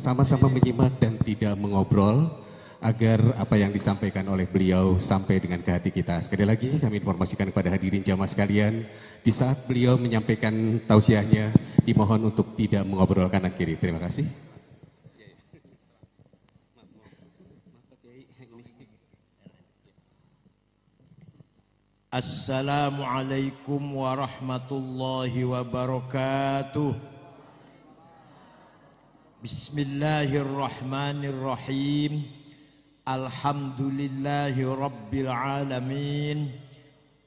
sama-sama menyimak dan tidak mengobrol agar apa yang disampaikan oleh beliau sampai dengan ke hati kita. Sekali lagi kami informasikan kepada hadirin jamaah sekalian, di saat beliau menyampaikan tausiahnya, dimohon untuk tidak mengobrol kanan kiri. Terima kasih. Assalamualaikum warahmatullahi wabarakatuh. Bismillahirrahmanirrahim. Alhamdulillahi rabbil alamin.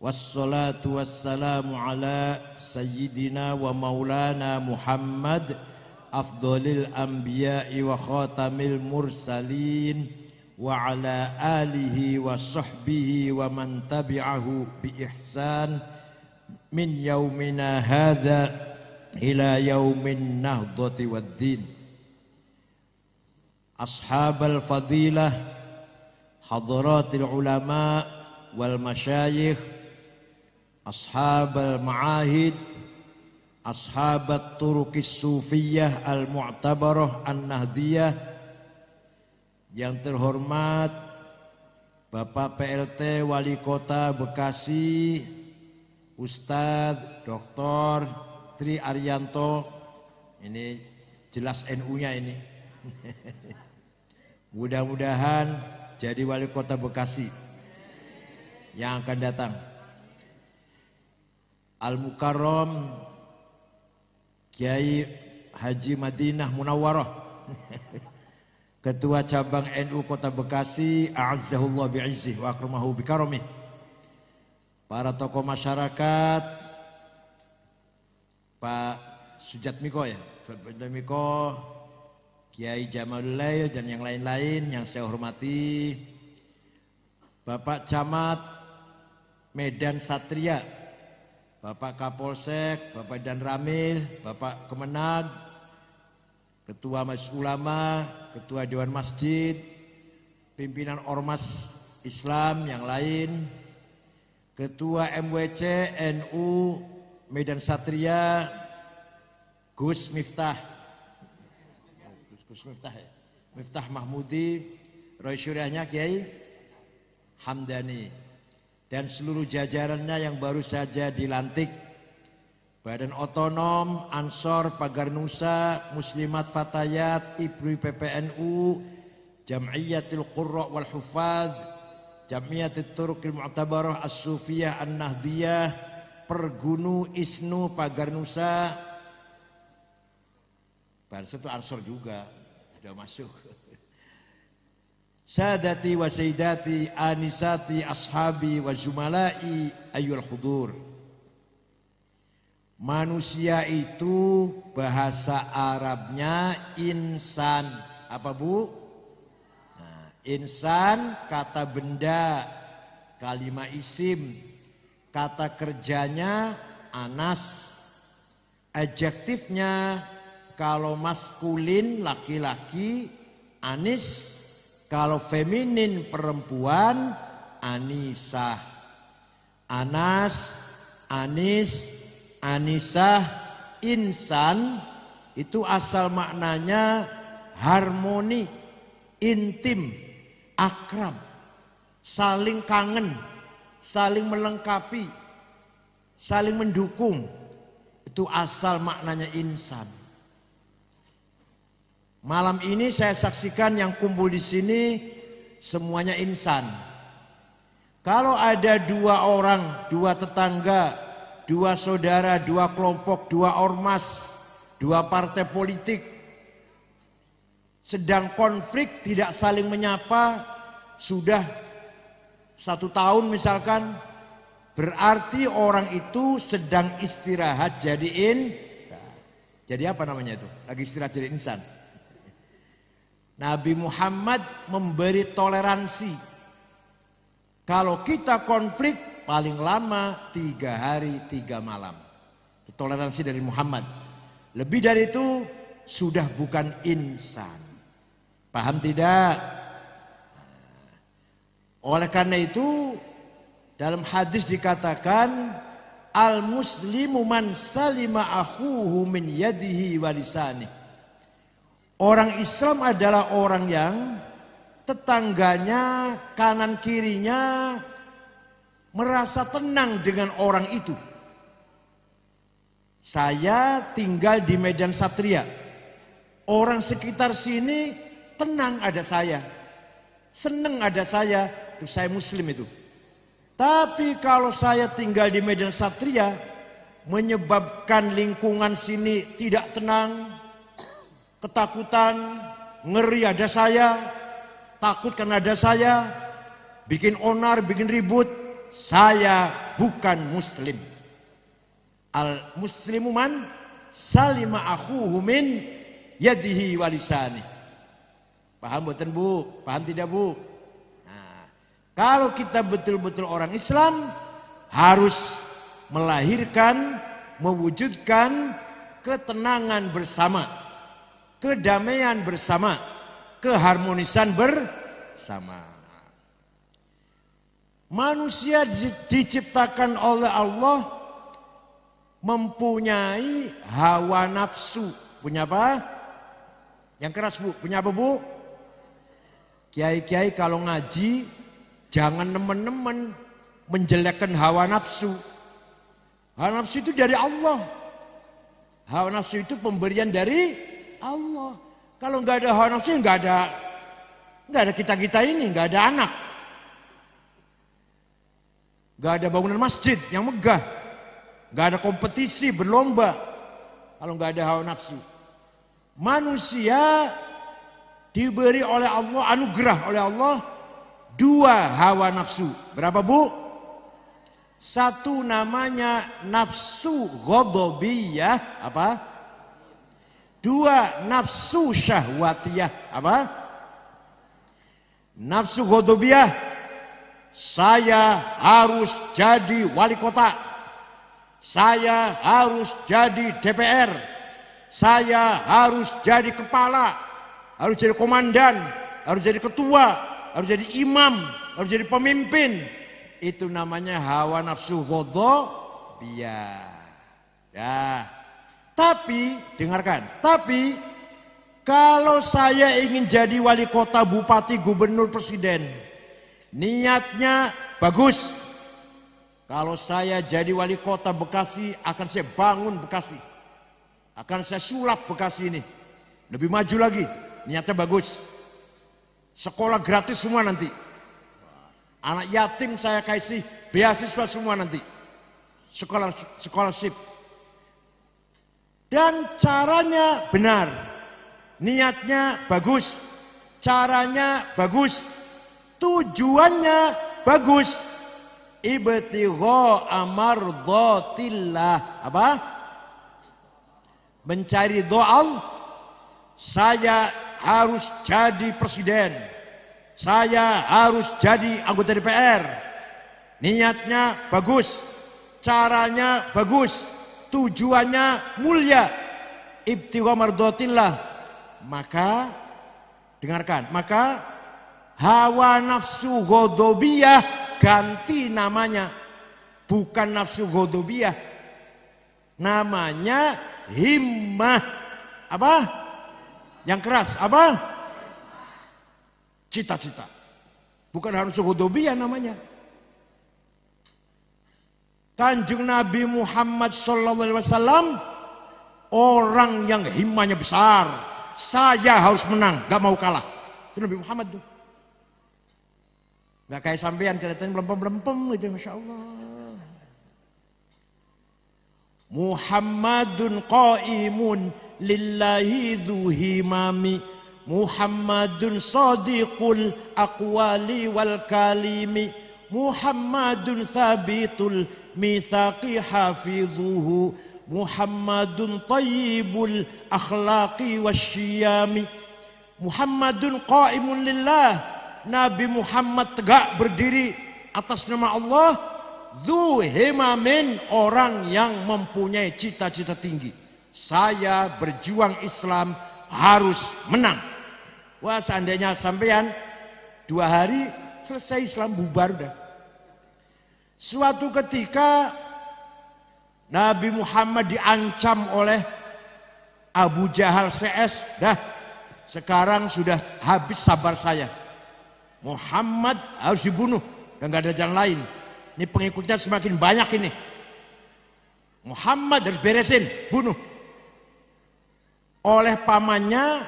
Wassalatu wassalamu ala sayyidina wa maulana Muhammad afdhalil anbiya'i wa khatamil mursalin wa ala alihi wa sahbihi wa man tabi'ahu bi ihsan min yaumina hadha ila yaumin nahdati waddin. Ashabal fadilah, hadratil ulama wal masyayikh, ashabal ma'ahid, ashabat turuqis sufiyah al mu'tabarah an-nahdiyah. Yang terhormat Bapak PLT Wali Kota Bekasi, Ustadz Dr. Tri Arianto, ini jelas NU-nya ini. Mudah-mudahan jadi Wali Kota Bekasi yang akan datang. Al-Mukarram Kiai Haji Madinah Munawwarah, Ketua Cabang NU Kota Bekasi, a'azzahullah bi'izzih wa akramahu bikaramih. Para tokoh masyarakat, Pak Sujatmiko ya, Sujatmiko, Kiai Jamalulail dan yang lain-lain yang saya hormati. Bapak Camat Medan Satria, Bapak Kapolsek, Bapak Dan Ramil, Bapak Kemenag, Ketua Majelis Ulama, Ketua Dewan Masjid, pimpinan Ormas Islam yang lain, Ketua MWC NU Medan Satria, Gus Miftah, Miftah Mahmudi, Roy Syuriahnya Kiai Hamdani, dan seluruh jajarannya yang baru saja dilantik. Badan Otonom, Ansor, Pagar Nusa, Muslimat Fatayat, Ibri PPNU, Jam'iyatul Qurra wal Hufadz, Jam'iyatul Turuqil Mu'tabarah As-Sufiyah An-Nahdiyah, Pergunu Isnu Pagar Nusa. Bahasa itu Ansor juga, sudah masuk. Sadati wa sayyidati, anisati, ashabi wa zumalai, ayyul hudur. Manusia itu bahasa Arabnya insan. Apa Bu? Nah, insan kata benda, kalimat isim. Kata kerjanya anas. Adjektifnya kalau maskulin laki-laki anis, kalau feminin perempuan anisah. Anas, anis, anisah, insan itu asal maknanya harmoni, intim, akrab, saling kangen, saling melengkapi, saling mendukung. Itu asal maknanya insan. Malam ini saya saksikan yang kumpul di sini semuanya insan. Kalau ada dua orang, dua tetangga, dua saudara, dua kelompok, dua ormas, dua partai politik sedang konflik, tidak saling menyapa, sudah 1 tahun misalkan, berarti orang itu sedang istirahat jadi apa namanya itu? Lagi istirahat jadi insan. Nabi Muhammad memberi toleransi. Kalau kita konflik paling lama 3 hari 3 malam. Toleransi dari Muhammad. Lebih dari itu sudah bukan insan. Paham tidak? Oleh karena itu dalam hadis dikatakan al-muslimu man salima akhuhu min yadihi wa lisanihi. Orang Islam adalah orang yang tetangganya, kanan kirinya merasa tenang dengan orang itu. Saya tinggal di Medan Satria. Orang sekitar sini tenang ada saya. Senang ada saya. Itu saya muslim itu. Tapi kalau saya tinggal di Medan Satria, menyebabkan lingkungan sini tidak tenang, ketakutan, ngeri ada saya, takut karena ada saya, bikin onar, bikin ribut, saya bukan muslim. Al muslimu man salima akhuhu min yadihi walisani. Paham boten Bu? Paham tidak Bu? Nah, kalau kita betul-betul orang Islam harus melahirkan, mewujudkan ketenangan bersama, kedamaian bersama, keharmonisan bersama. Manusia diciptakan oleh Allah mempunyai hawa nafsu. Punya apa? Yang keras Bu, punya apa Bu? Kiai-kiai kalau ngaji jangan nemen-nemen menjelekkan hawa nafsu. Hawa nafsu itu dari Allah. Hawa nafsu itu pemberian dari Allah. Kalau nggak ada hawa nafsu nggak ada kita ini, nggak ada anak, nggak ada bangunan masjid yang megah, nggak ada kompetisi berlomba. Kalau nggak ada hawa nafsu, manusia diberi oleh Allah, anugerah oleh Allah 2 hawa nafsu. Berapa Bu? 1 namanya nafsu ghadabiyah, apa? 2 nafsu syahwatiyah, apa? Nafsu ghadabiyah, saya harus jadi wali kota, saya harus jadi DPR, saya harus jadi kepala, harus jadi komandan, harus jadi ketua, harus jadi imam, harus jadi pemimpin. Itu namanya hawa nafsu ghadabiyah. Ya. Tapi, dengarkan, tapi kalau saya ingin jadi wali kota, bupati, gubernur, presiden, niatnya bagus. Kalau saya jadi wali kota Bekasi, akan saya bangun Bekasi. Akan saya sulap Bekasi ini. Lebih maju lagi, niatnya bagus. Sekolah gratis semua nanti. Anak yatim saya kasih beasiswa semua nanti. Scholarship. Dan caranya benar. Niatnya bagus. Caranya bagus. Tujuannya bagus. Ibtigha amardhatillah. Apa? Mencari doa. Saya harus jadi presiden. Saya harus jadi anggota DPR. Niatnya bagus. Caranya bagus. Tujuannya mulia. Ibtigha mardhatillah. Maka dengarkan, maka hawa nafsu ghadabiyah ganti namanya. Bukan nafsu ghadabiyah. Namanya himmah. Apa? Yang keras, apa? Cita-cita. Bukan harus ghadabiyah namanya. Kanjeng Nabi Muhammad SAW orang yang himmahnya besar. Saya harus menang, gak mau kalah. Itu Nabi Muhammad tuh. Gak kayak sampean kelihatannya belempem-belempem gitu, Masya Allah. Muhammadun qaimun lillahi dhu himami. Muhammadun sadiqul aqwali wal kalimi. Muhammadun thabitul mithaqi hafidhuhu. Muhammadun tayyibul akhlaqi wasyiyami. Muhammadun qaimun lillah. Nabi Muhammad tegak berdiri atas nama Allah. Dhu himamin, orang yang mempunyai cita-cita tinggi. Saya berjuang Islam harus menang. Wah, seandainya sampean 2 hari selesai Islam, bubar udah. Suatu ketika Nabi Muhammad diancam oleh Abu Jahal CS. Dah, Sekarang sudah habis sabar saya. Muhammad harus dibunuh dan gak ada jalan lain. Ini pengikutnya semakin banyak ini. Muhammad harus beresin, bunuh. Oleh pamannya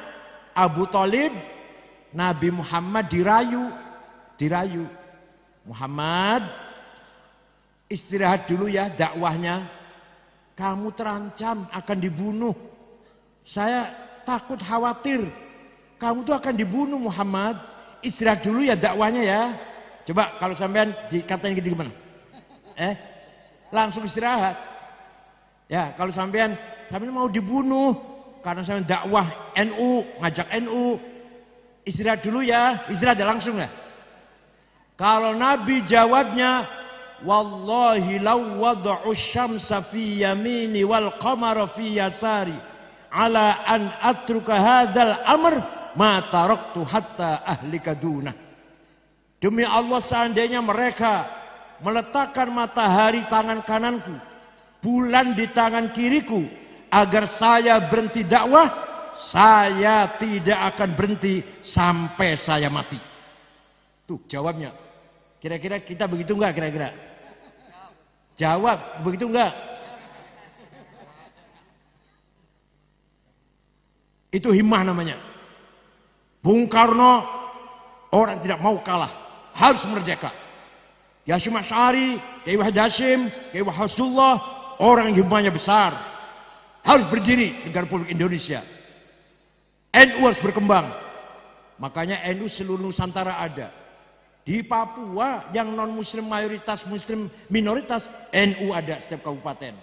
Abu Thalib, Nabi Muhammad dirayu. Muhammad, istirahat dulu ya dakwahnya. Kamu terancam akan dibunuh. Saya takut khawatir. Kamu tuh akan dibunuh Muhammad. Istirahat dulu ya dakwahnya ya. Coba kalau sampean dikatain gitu gimana? Langsung istirahat. Ya kalau sampean mau dibunuh karena sampean dakwah NU, ngajak NU. Istirahat dulu ya, istirahat langsung ya. Kalau Nabi jawabnya, wallahi law wada'u syamsa fi yamini wal qamara fi yasari ala an atruka hadzal amr ma taraktu hatta ahlika dunah. Demi Allah seandainya mereka meletakkan matahari tangan kananku, bulan di tangan kiriku, agar saya berhenti dakwah, saya tidak akan berhenti sampai saya mati. Tuh jawabnya. Kira-kira kita begitu enggak kira-kira? Jawab, begitu enggak? Itu himmah namanya. Bung Karno orang tidak mau kalah, harus merdeka. Hasyim Asy'ari, Kiai Wahid Hasyim, Kiai Wahidullah, orang yang himmahnya besar, harus berdiri negara Republik Indonesia. NU harus berkembang. Makanya NU seluruh Nusantara ada. Di Papua yang non muslim mayoritas, muslim minoritas, NU ada setiap kabupaten.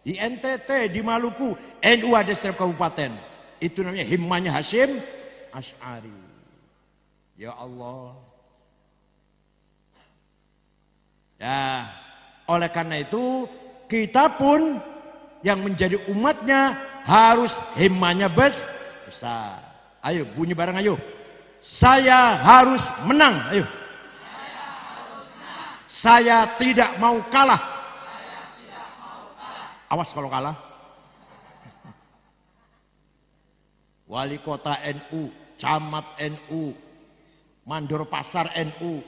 Di NTT, di Maluku, NU ada setiap kabupaten. Itu namanya himmahnya Hasyim Asy'ari. Ya Allah. Ya, oleh karena itu kita pun yang menjadi umatnya harus himmahnya besar. Ayo bunyi bareng ayo. Saya harus menang. Ayo. Saya tidak mau kalah. Awas kalau kalah. Wali kota NU, camat NU, mandor pasar NU,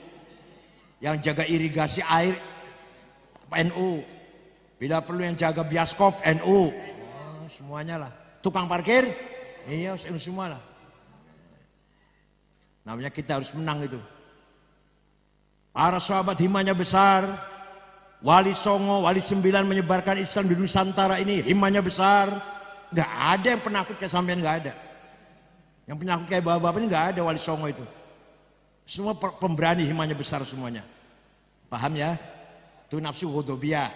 yang jaga irigasi air NU, bila perlu yang jaga bioskop NU, semuanya lah. Tukang parkir, iya semua lah. Namanya kita harus menang itu. Para sahabat himmahnya besar. Wali Songo, Wali 9 menyebarkan Islam di Nusantara ini himmahnya besar. Gak ada yang penakut kayak sampean, gak ada. Yang penakut kayak bapak-bapak ini gak ada Wali Songo itu. Semua pemberani himmahnya besar semuanya. Paham ya? Itu nafsu ghadabiyah.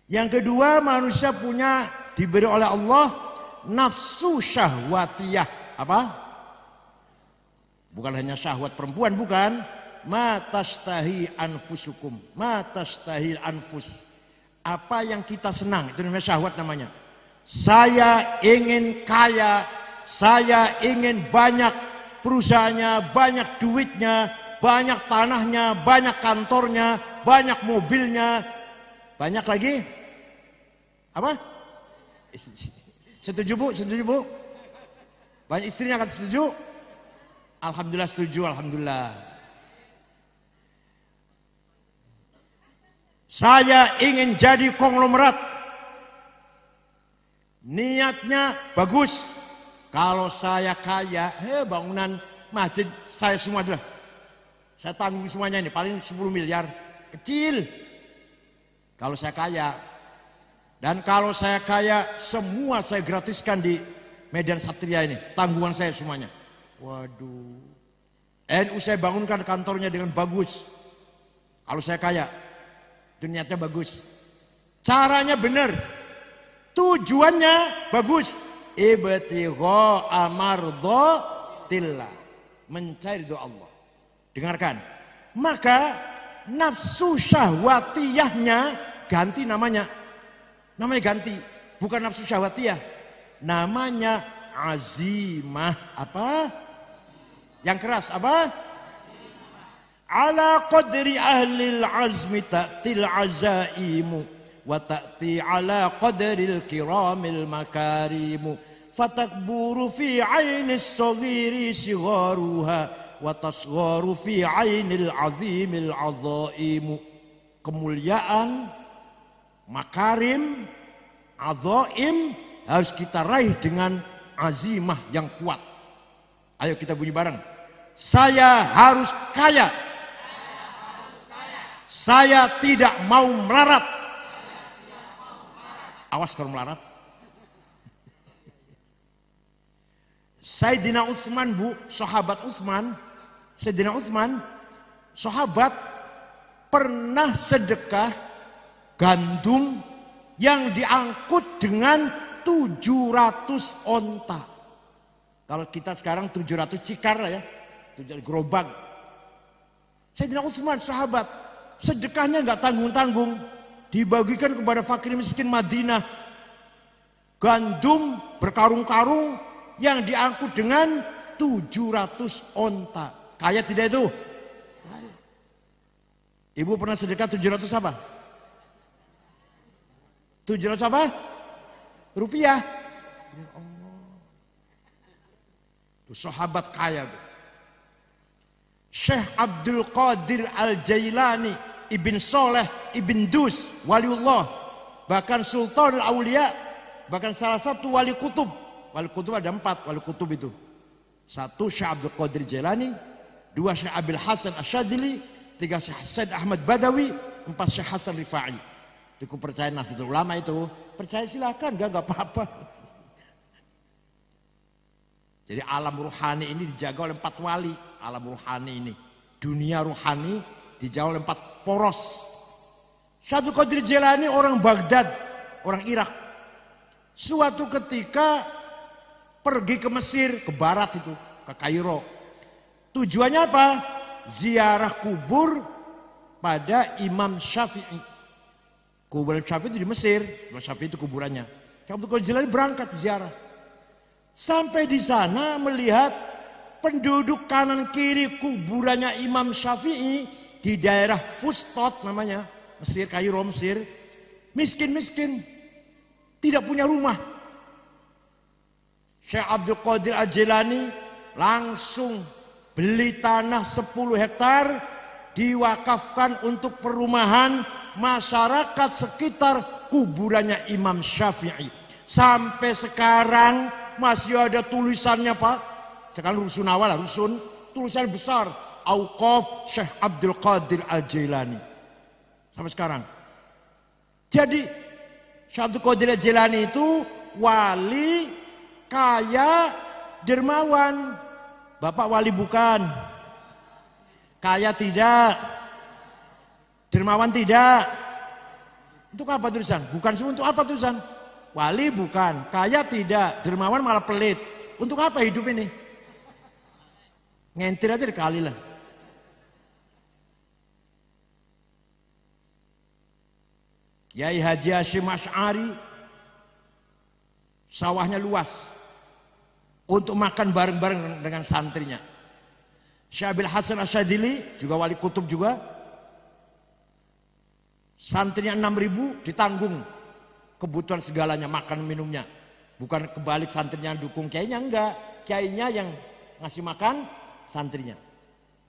Yang kedua, manusia punya diberi oleh Allah nafsu syahwatiyah. Apa? Bukan hanya syahwat perempuan, bukan. Ma tastahi anfusukum, ma tastahi anfus. Apa yang kita senang, itu namanya syahwat namanya. Saya ingin kaya, saya ingin banyak perusahaannya, banyak duitnya, banyak tanahnya, banyak kantornya, banyak mobilnya, banyak lagi. Apa? Setuju bu? Setuju bu? Banyak istrinya akan setuju? Alhamdulillah setuju, alhamdulillah. Saya ingin jadi konglomerat. Niatnya bagus. Kalau saya kaya, bangunan masjid saya semua adalah. Saya tanggung semuanya ini, paling 10 miliar. Kecil. Kalau saya kaya. Dan kalau saya kaya, semua saya gratiskan di Medan Satria ini. Tanggungan saya semuanya. Waduh. NU saya bangunkan kantornya dengan bagus. Kalau saya kaya. Itu niatnya bagus. Caranya benar. Tujuannya bagus. Ibtigha amardhatillah. Mencari doa Allah. Dengarkan. Maka nafsu syahwatiyahnya ganti namanya. Namanya ganti. Bukan nafsu syahwatiyah. Namanya azimah. Apa? Yang keras apa? Ala qadri ahlil azmi ta'til azaimu wa ta'ti ala qadril kiramil makarimu fatakburu fi 'ainis shaghiri sigharuha wa tasgharu fi 'ainil 'azimil 'azaimu. Kemuliaan, makarim, azaim harus kita raih dengan azimah yang kuat. Ayo kita bunyi bareng. Saya harus kaya. Saya tidak mau melarat. Awas kalau melarat. Sayyidina Utsman, Bu, sahabat Utsman, Sayyidina Utsman, sahabat pernah sedekah gandum yang diangkut dengan 700 onta. Kalau kita sekarang 700 cikar lah ya, 700 gerobak. Sayyidina Utsman sahabat, sedekahnya nggak tanggung-tanggung, dibagikan kepada fakir miskin Madinah. Gandum berkarung-karung yang diangkut dengan 700 onta. Kaya tidak itu? Kaya. Ibu pernah sedekah 700 apa? 700 apa? Rupiah. Itu sahabat kaya tuh. Syekh Abdul Qadir Al-Jailani Ibn Soleh Ibn Dus waliullah, bahkan Sultanul Aulia, bahkan salah satu wali kutub. Wali kutub ada 4 wali kutub itu. 1 Syekh Abdul Qadir Jailani, 2 Syekh Abil Hasan Asyadili, 3 Syekh Said Ahmad Badawi, 4 Syekh Hasan Rifai. Itu percaya Nahdlatul Ulama itu. Percaya silakan, enggak apa-apa. Jadi alam ruhani ini dijaga oleh 4 wali. Alam ruhani ini, dunia ruhani dijaga oleh 4 poros. Syekh Abdul Qadir Jailani orang Baghdad, orang Irak. Suatu ketika pergi ke Mesir, ke barat itu, ke Kairo. Tujuannya apa? Ziarah kubur pada Imam Syafi'i. Kuburan Syafi'i itu di Mesir, Imam Syafi'i itu kuburannya. Syekh Abdul Qadir Jailani berangkat ziarah. Sampai di sana melihat penduduk kanan kiri kuburannya Imam Syafi'i di daerah Fustot namanya, Mesir, Kairo, Mesir. Miskin-miskin, tidak punya rumah. Syekh Abdul Qadir Al-Jailani langsung beli tanah 10 hektar, diwakafkan untuk perumahan masyarakat sekitar kuburannya Imam Syafi'i. Sampai sekarang masih ada tulisannya, Pak. Sekarang rusun awal lah, rusun, tulisan besar, Auqaf Syekh Abdul Qadir Al-Jailani. Sampai sekarang. Jadi Syekh Abdul Qadir Al-Jailani itu wali kaya, dermawan. Bapak wali bukan? Kaya tidak? Dermawan tidak? Untuk apa tulisan? Bukan semua, untuk apa tulisan? Wali bukan, kaya tidak, dermawan malah pelit. Untuk apa hidup ini? Ngentir aja dikali lah. Kiai Haji Hasyim Asy'ari sawahnya luas untuk makan bareng-bareng dengan santrinya. Syekh Abil Hasan Asyadili juga wali kutub juga. Santrinya 6.000 ditanggung kebutuhan segalanya, makan minumnya. Bukan kebalik santrinya dukung kiainya, enggak. Kiainya yang ngasih makan santrinya.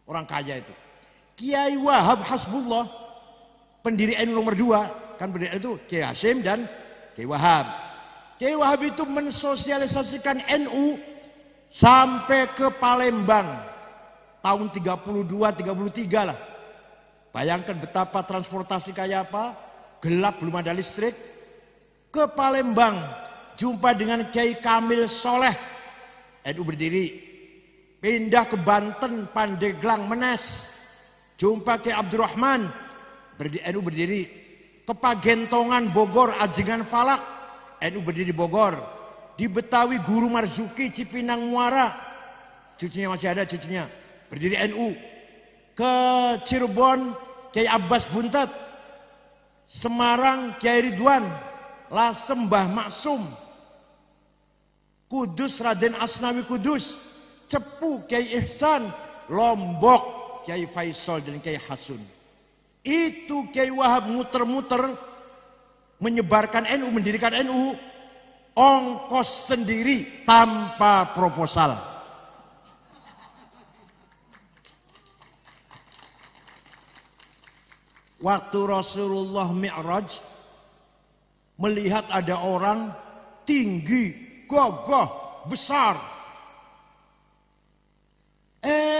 Orang kaya itu. Kiai Wahab Hasbullah, pendiri NU nomor 2, kan pendiri itu Kiai Hasyim dan Kiai Wahab. Kiai Wahab itu mensosialisasikan NU sampai ke Palembang tahun 32-33 lah. Bayangkan betapa transportasi kayak apa, gelap belum ada listrik. Ke Palembang jumpa dengan Kiai Kamil Soleh, NU berdiri. Pindah ke Banten, Pandeglang, Menes, jumpa Kiai Abdurrahman, NU berdiri. Ke Pagentongan, Bogor, Ajengan Falak, NU berdiri Bogor. Di Betawi Guru Marzuki, Cipinang Muara, cucunya masih ada, cucunya berdiri NU. Ke Cirebon Kiai Abbas Buntet, Semarang Kiai Ridwan, Lasem Mbah Maksum, Kudus Raden Asnawi Kudus, Cepu Kiai Ihsan, Lombok Kiai Faisal dan Kiai Hasun. Itu Kiai Wahab muter-muter menyebarkan NU, mendirikan NU. ongkos sendiri tanpa proposal. Waktu Rasulullah Mi'raj melihat ada orang tinggi, gagah, besar.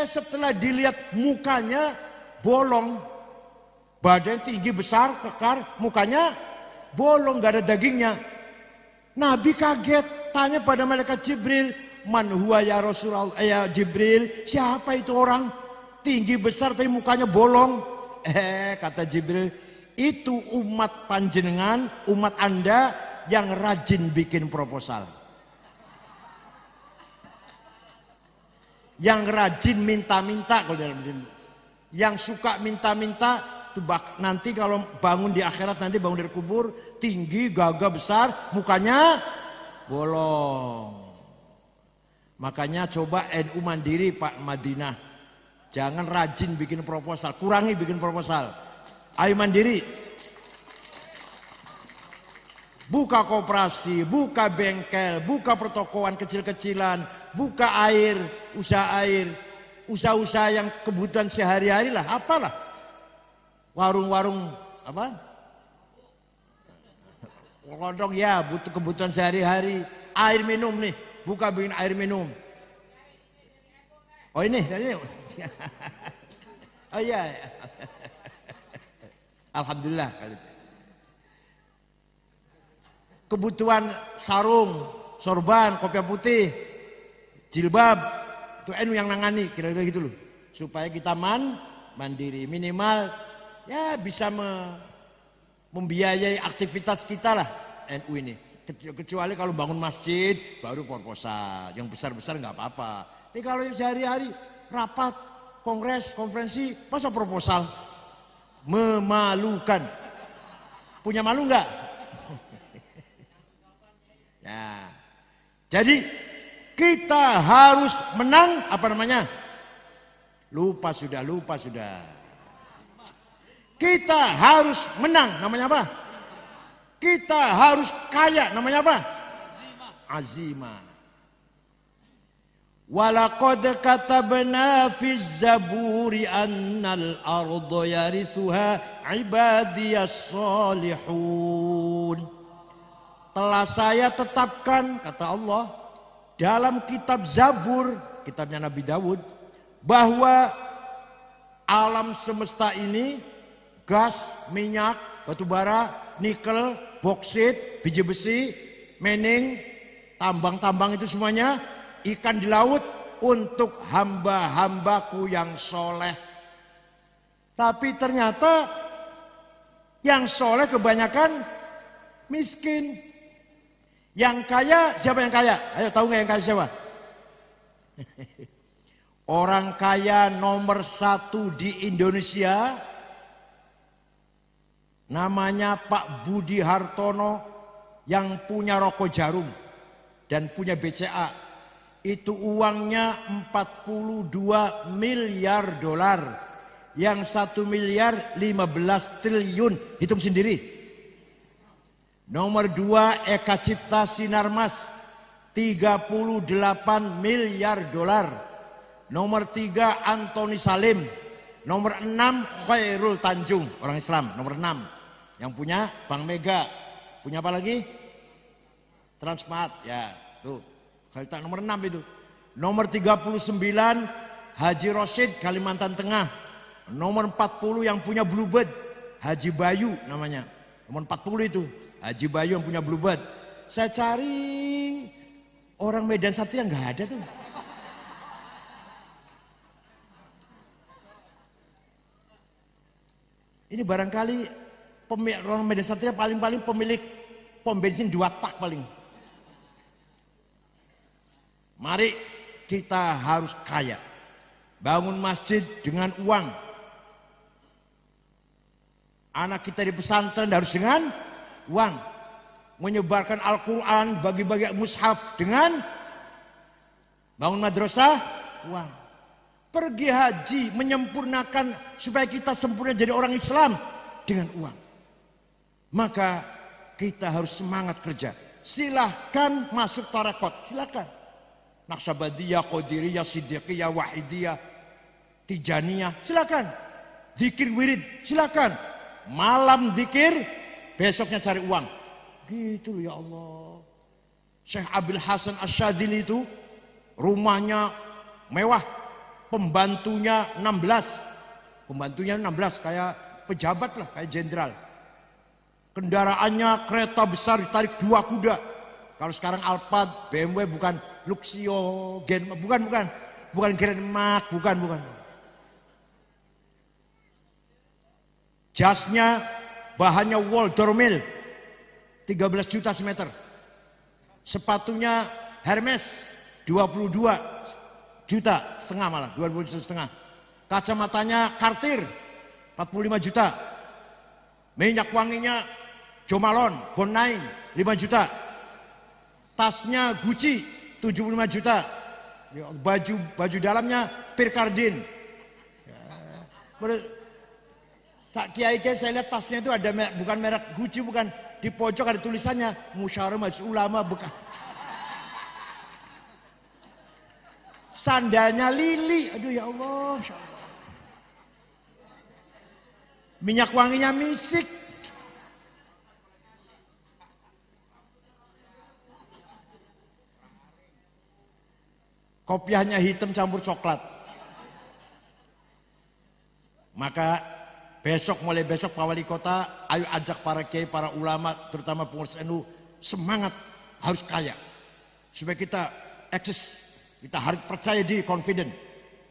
Setelah dilihat mukanya bolong, badan tinggi besar, kekar, mukanya bolong, gak ada dagingnya. Nabi kaget, tanya pada malaikat Jibril, man huwa ya Rasulullah, ya Jibril, siapa itu orang tinggi besar tapi mukanya bolong? Kata Jibril, itu umat panjenengan, umat Anda yang rajin bikin proposal. Yang rajin minta-minta kalau dalam sini. Yang suka minta-minta, nanti kalau bangun di akhirat, nanti bangun dari kubur, tinggi, gagah besar, mukanya bolong. Makanya coba NU Mandiri Pak Madinah, jangan rajin bikin proposal, kurangi bikin proposal. Ayo mandiri, buka koperasi, buka bengkel, buka pertokoan kecil-kecilan, buka air, usaha-usaha yang kebutuhan sehari-hari lah, apalah, warung-warung apa, kodong ya, butuh kebutuhan sehari-hari, air minum nih, buka bikin air minum. Oh ini, oh iya, alhamdulillah kali itu. Kebutuhan sarung, sorban, kopiah putih, jilbab, itu NU yang nangani, kira-kira gitu loh. Supaya kita mandiri, minimal ya bisa membiayai aktivitas kita lah NU ini. Kecuali kalau bangun masjid baru proposal, yang besar-besar nggak apa-apa. Tapi kalau yang sehari-hari rapat, kongres, konferensi, masa proposal? Memalukan. Punya malu nggak? Nah, jadi kita harus menang, apa namanya? Lupa sudah. Kita harus menang, namanya apa? Kita harus kaya, namanya apa? Azimah. Walaqad katabna fi zaburi annal arda yarithuha ibadiyas salihun. Telah saya tetapkan, kata Allah, dalam kitab Zabur, kitabnya Nabi Daud, bahwa alam semesta ini, gas, minyak, batu bara, nikel, boksit, biji besi, mening, tambang-tambang itu semuanya, ikan di laut untuk hamba-hambaku yang soleh. Tapi ternyata yang soleh kebanyakan miskin. Yang kaya, siapa yang kaya? Ayo tahu nggak yang kaya siapa? Orang kaya nomor 1 di Indonesia namanya Pak Budi Hartono, yang punya Rokok Jarum dan punya BCA. Itu uangnya 42 miliar dolar. Yang 1 miliar 15 triliun. Hitung sendiri. Nomor 2 Eka Cipta Sinarmas, 38 miliar dolar. Nomor 3 Antoni Salim. Nomor 6 Khairul Tanjung, orang Islam, nomor 6. Yang punya Bank Mega. Punya apa lagi? Transmart, ya tuh. Nomor 6 itu. Nomor 39 Haji Rosid, Kalimantan Tengah. Nomor 40 yang punya Bluebird, Haji Bayu namanya. Nomor 40 itu Haji Bayu yang punya Bluebird. Saya cari orang Medan Satria nggak ada tuh. Ini barangkali orang Medan Satria paling-paling pemilik pom bensin 2 tak paling. Mari kita harus kaya. Bangun masjid dengan uang. Anak kita di pesantren harus dengan uang. Menyebarkan Al-Quran, bagi-bagi mushaf dengan bangun madrasah, uang. Pergi haji, menyempurnakan supaya kita sempurna jadi orang Islam dengan uang. Maka kita harus semangat kerja. silahkan masuk tarekot, silahkan. Naqsabandiyah, Qadiriyah, Siddiqiyah, Wahidiyah, Tijaniyah, silahkan. Zikir wirid, silahkan. Malam zikir, besoknya cari uang. Gitu loh ya Allah. Syekh Abil Hasan Asyadili itu rumahnya mewah, pembantunya 16. Pembantunya 16 kayak pejabat lah, kayak jenderal. Kendaraannya kereta besar ditarik 2 kuda. Kalau sekarang Alphard, BMW bukan Luxio, bukan Grand Mark, bukan. Jasnya bahannya Waldormil, 13 juta semeter. Sepatunya Hermes, 22 juta setengah malah, 22 juta setengah. Kacamatanya Cartier, 45 juta. Minyak wanginya Jo Malone, Bon 9, 5 juta. Tasnya Gucci, 75 juta. Baju dalamnya Pierre Cardin. Kiai saya lihat tasnya itu ada bukan merek Gucci, bukan, di pojok ada tulisannya Musyawarah Majelis Ulama, bukan. Sandalnya Lili, aduh ya Allah, Masya Allah. Minyak wanginya Misik. Kopiahnya hitam campur coklat. Maka mulai besok Pak Wali Kota, ayo ajak para kiai, para ulama, terutama pengurus NU, semangat harus kaya. Supaya kita eksis, kita harus percaya diri, confident.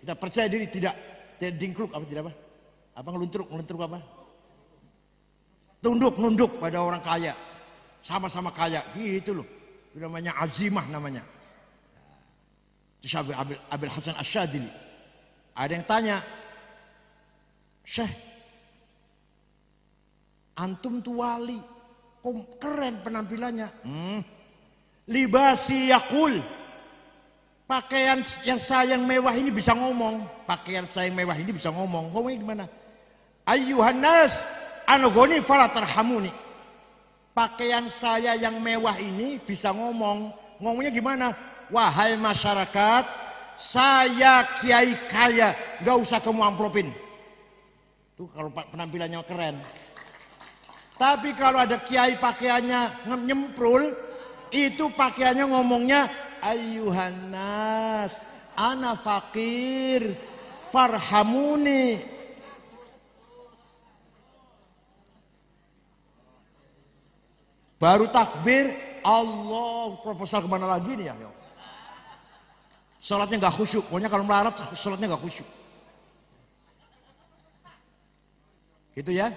Kita percaya diri, tidak dingkluk, apa ngeluntruk apa? Nunduk pada orang kaya. Sama-sama kaya, gitu loh. Itu namanya azimah namanya. Itu Abil Hasan Asyadili. Ada yang tanya, Syekh, antum tuh wali, kok keren penampilannya. Libasi yakul, pakaian yang saya yang mewah ini bisa ngomong. Pakaian saya yang mewah ini bisa ngomong. Ngomongnya gimana? Ayyuhan nas, anogoni falatarhamuni. Pakaian saya yang mewah ini bisa ngomong. Ngomongnya gimana? Wahai masyarakat, saya kiai kaya, gak usah kamu amplopin. Tuh kalau penampilannya keren. Tapi kalau ada kiai pakaiannya nyemprul, itu pakaiannya ngomongnya ayyuhan nas, ana fakir, farhamuni. Baru takbir, Allah, proposal kemana lagi nih ya? Sholatnya gak khusyuk, pokoknya kalau melarat sholatnya gak khusyuk. Gitu ya.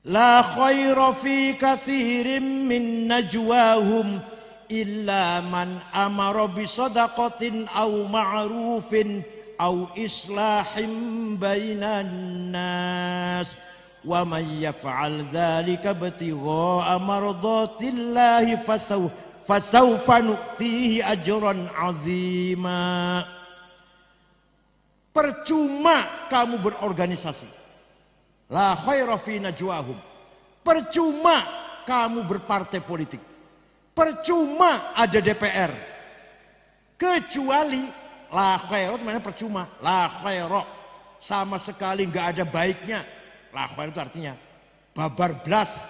La khaira fi katsirin min najwahum illa man amara bi shadaqatin aw ma'rufin aw islahin bainan nas wa man yaf'al dzalika ibtigha'a mardatillahi fasawfa nu'tihi ajran 'azima. Percuma kamu berorganisasi. La khaira fi najwahum. Percuma kamu berpartai politik. Percuma ada DPR. Kecuali la khaira itu mana percuma. La khaira sama sekali nggak ada baiknya. La khaira itu artinya babar blas,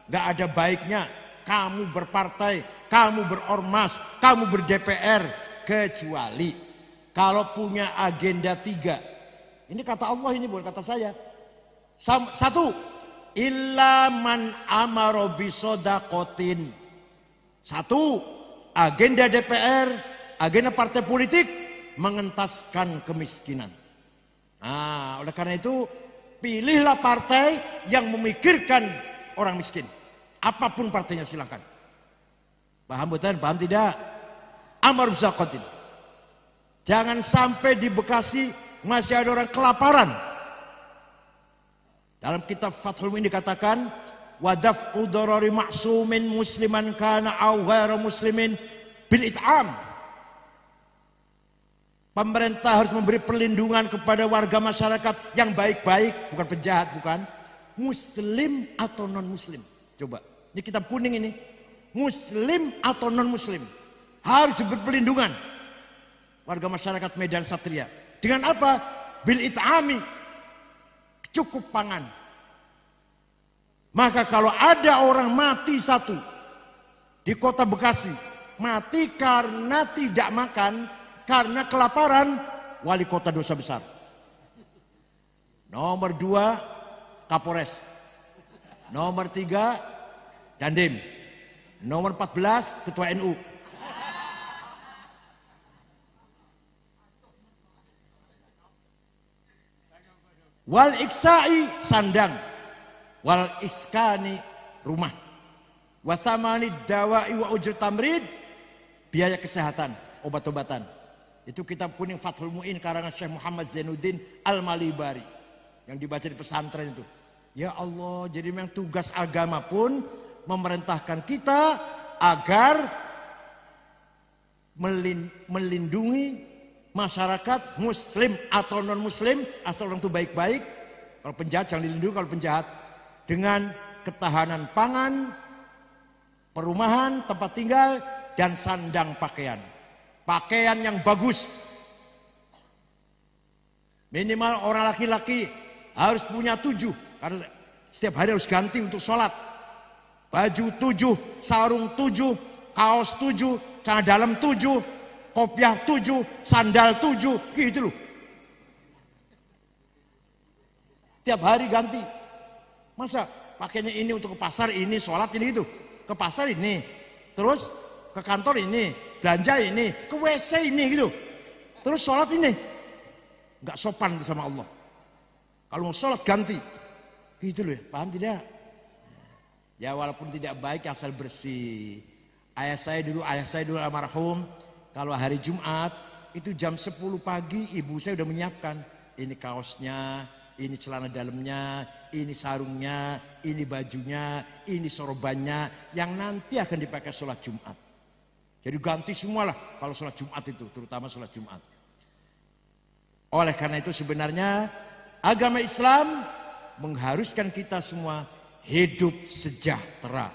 nggak ada baiknya. Kamu berpartai, kamu berormas, kamu ber-DPR, kecuali kalau punya agenda 3. Ini kata Allah, ini bukan kata saya. 1, illa man amara bisodaqotin. 1, agenda DPR, agenda partai politik mengentaskan kemiskinan. Nah, oleh karena itu pilihlah partai yang memikirkan orang miskin. Apapun partainya silakan. Paham betul? Paham tidak? Amar bisodaqotin. Jangan sampai di Bekasi masih ada orang kelaparan. Dalam kitab Fathul Mu'in dikatakan wadaf'u darari ma'sumin musliman kana aw ghairu muslimin bil it'am. Pemerintah harus memberi perlindungan kepada warga masyarakat yang baik-baik, bukan penjahat, bukan muslim atau non muslim. Coba, ini kitab kuning ini. muslim atau non muslim, harus diberi perlindungan warga masyarakat Medan Satria. Dengan apa? Bil it'ami, cukup pangan. Maka kalau ada orang mati satu di kota Bekasi, mati karena tidak makan, karena kelaparan, wali kota dosa besar. Nomor 2 Kapolres, nomor 3 Dandim, nomor 14 Ketua NU. Wal iksa'i sandang, wal iskani rumah, wa thamani dawa'i wa ujur tamrid, biaya kesehatan, obat-obatan. Itu kitab kuning Fathul Mu'in karangan Syekh Muhammad Zainuddin Al-Malibari yang dibaca di pesantren itu. Ya Allah, jadi memang tugas agama pun memerintahkan kita agar melindungi masyarakat muslim atau non muslim, asal orang itu baik-baik. Kalau penjahat jangan dilindungi, kalau penjahat, dengan ketahanan pangan, perumahan, tempat tinggal, dan sandang pakaian. Pakaian yang bagus. Minimal orang laki-laki harus punya 7, karena setiap hari harus ganti untuk sholat. Baju 7, sarung 7, kaos 7, celana dalam 7, kopiah 7, sandal 7, gitu loh. Tiap hari ganti. Masa pakainya ini untuk ke pasar, ini sholat, ini itu. Ke pasar ini, terus ke kantor ini, belanja ini, ke WC ini gitu. Terus sholat ini. Nggak sopan sama Allah. Kalau mau sholat ganti. Gitu loh ya, paham tidak? Ya walaupun tidak baik asal bersih. Ayah saya dulu almarhum, kalau hari Jumat itu jam 10 pagi ibu saya udah menyiapkan. Ini kaosnya, ini celana dalamnya, ini sarungnya, ini bajunya, ini sorbannya yang nanti akan dipakai sholat Jumat. Jadi ganti semualah kalau sholat Jumat itu, terutama sholat Jumat. Oleh karena itu sebenarnya agama Islam mengharuskan kita semua hidup sejahtera.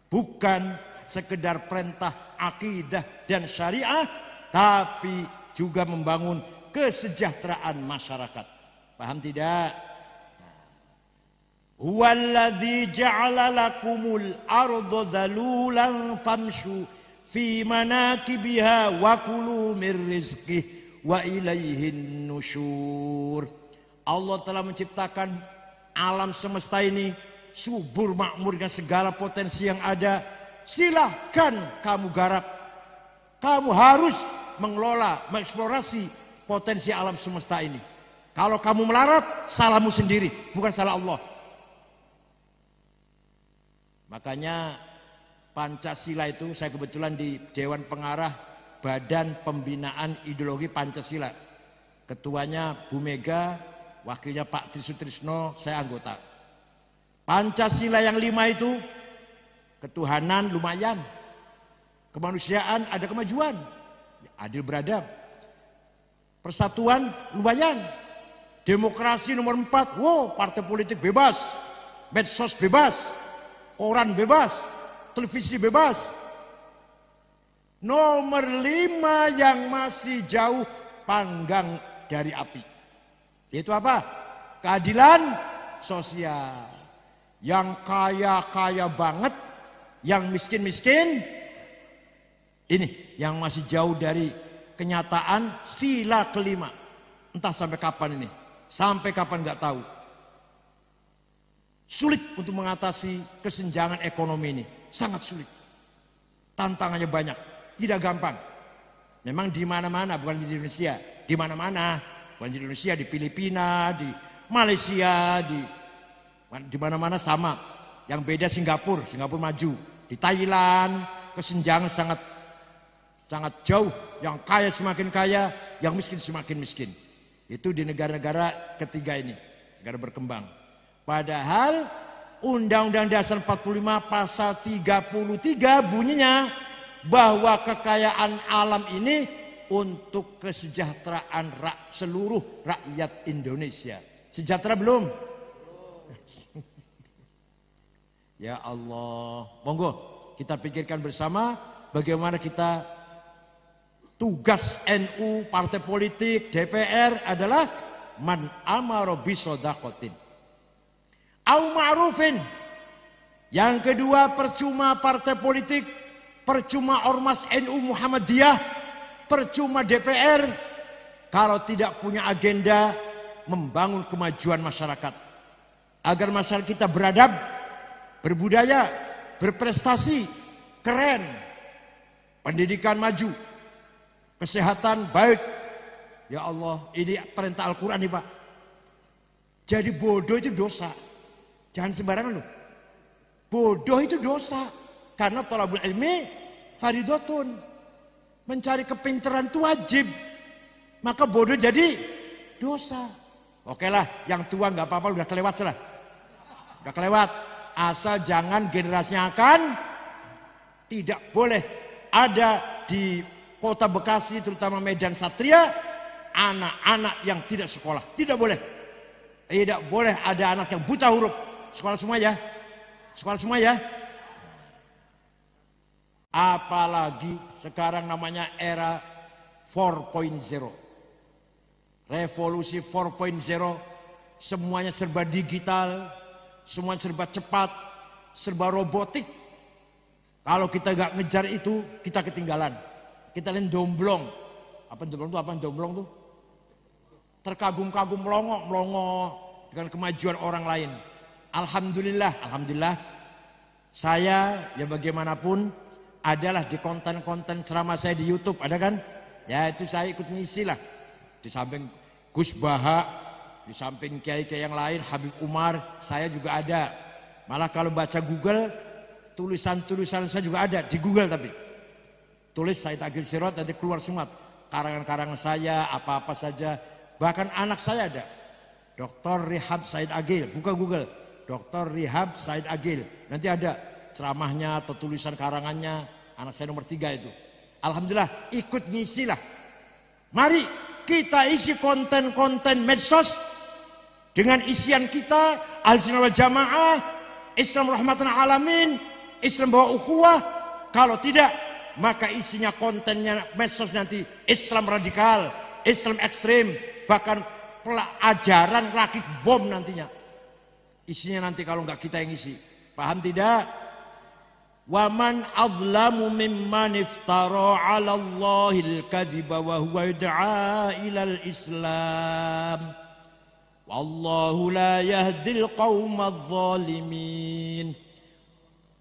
Bukan sekedar perintah akidah dan syariah, tapi juga membangun kesejahteraan masyarakat. Paham tidak? Huwallazi ja'ala lakumul arda dhalulan famshu fi manakibiha wa kulu mir rizqihi wa ilaihin nusyur. Allah telah menciptakan alam semesta ini subur makmur dengan segala potensi yang ada. Silahkan kamu garap. Kamu harus mengelola, mengeksplorasi potensi alam semesta ini. Kalau kamu melarat, salahmu sendiri, bukan salah Allah. Makanya Pancasila itu, saya kebetulan di Dewan Pengarah Badan Pembinaan Ideologi Pancasila. Ketuanya Bu Mega, wakilnya Pak Trisutrisno, saya anggota. Pancasila yang 5 itu, ketuhanan lumayan, kemanusiaan ada kemajuan, adil beradab, persatuan lumayan, demokrasi nomor 4, wow, partai politik bebas, medsos bebas, koran bebas, televisi bebas. Nomor 5 yang masih jauh panggang dari api. Itu apa? Keadilan sosial. Yang kaya-kaya banget, yang miskin-miskin, ini yang masih jauh dari kenyataan. Sila kelima. Entah sampai kapan ini. Sampai kapan nggak tahu. Sulit untuk mengatasi kesenjangan ekonomi ini. Sangat sulit. Tantangannya banyak. Tidak gampang. Memang di mana-mana, bukan di Indonesia. Di mana-mana, bukan di Indonesia, di Filipina, di Malaysia, di mana-mana sama. Yang beda Singapura maju. Di Thailand, kesenjangan sangat jauh. Yang kaya semakin kaya, yang miskin semakin miskin. Itu di negara-negara ketiga ini, negara berkembang. Padahal Undang-Undang Dasar 45 pasal 33 bunyinya bahwa kekayaan alam ini untuk kesejahteraan seluruh rakyat Indonesia. Sejahtera belum? Ya Allah, monggo kita pikirkan bersama bagaimana kita tugas NU, partai politik, DPR adalah man amara bisodaqatin au ma'rufin. Yang kedua, percuma partai politik, percuma ormas NU Muhammadiyah, percuma DPR kalau tidak punya agenda membangun kemajuan masyarakat. Agar masyarakat kita beradab, berbudaya, berprestasi, keren, pendidikan maju, kesehatan baik. Ya Allah, ini perintah Al-Quran nih Pak. Jadi bodoh itu dosa. Jangan sembarangan loh. Bodoh itu dosa. Karena thalabul ilmi faridatun. Mencari kepintaran itu wajib. Maka bodoh jadi dosa. Oke lah, yang tua nggak apa-apa, udah kelewat salah. Udah kelewat. Asal jangan generasinya akan tidak boleh ada di Kota Bekasi, terutama Medan Satria, anak-anak yang tidak sekolah. Tidak boleh. Tidak boleh ada anak yang buta huruf. Sekolah semua ya. Sekolah semua ya. Apalagi sekarang namanya era 4.0. Revolusi 4.0. Semuanya serba digital. Semuanya serba cepat. Serba robotik. Kalau kita gak ngejar itu, kita ketinggalan. Kita lihat domblong. Apa domblong itu? Apa domblong tuh? Terkagum-kagum melongo dengan kemajuan orang lain. Alhamdulillah, alhamdulillah. Saya ya bagaimanapun adalah di konten-konten ceramah saya di YouTube, ada kan? Ya itu saya ikut ngisi lah. Di samping Gus Baha, di samping kiai-kiai yang lain, Habib Umar, saya juga ada. Malah kalau baca Google, tulisan-tulisan saya juga ada di Google tapi. Tulis Said Agil Sirot, nanti keluar semua karangan-karangan saya, apa-apa saja. Bahkan anak saya ada, Dr. Rihab Said Agil, buka Google, Dr. Rihab Said Agil. Nanti ada ceramahnya atau tulisan karangannya, anak saya nomor 3 itu. Alhamdulillah, ikut ngisi lah. Mari kita isi konten-konten medsos dengan isian kita, Ahlussunnah wal Jamaah, Islam rahmatan alamin, Islam bawa ukhuwah. Kalau tidak, maka isinya kontennya medsos nanti Islam radikal, Islam ekstrim, bahkan ajaran rakit bom nantinya. Isinya nanti kalau enggak kita yang isi. Paham tidak? Waman adlamu mimman iftara 'ala Allahil kadhiba wa huwa yud'a ilal Islam. Wallahu la yahdil qaumadz zalimin.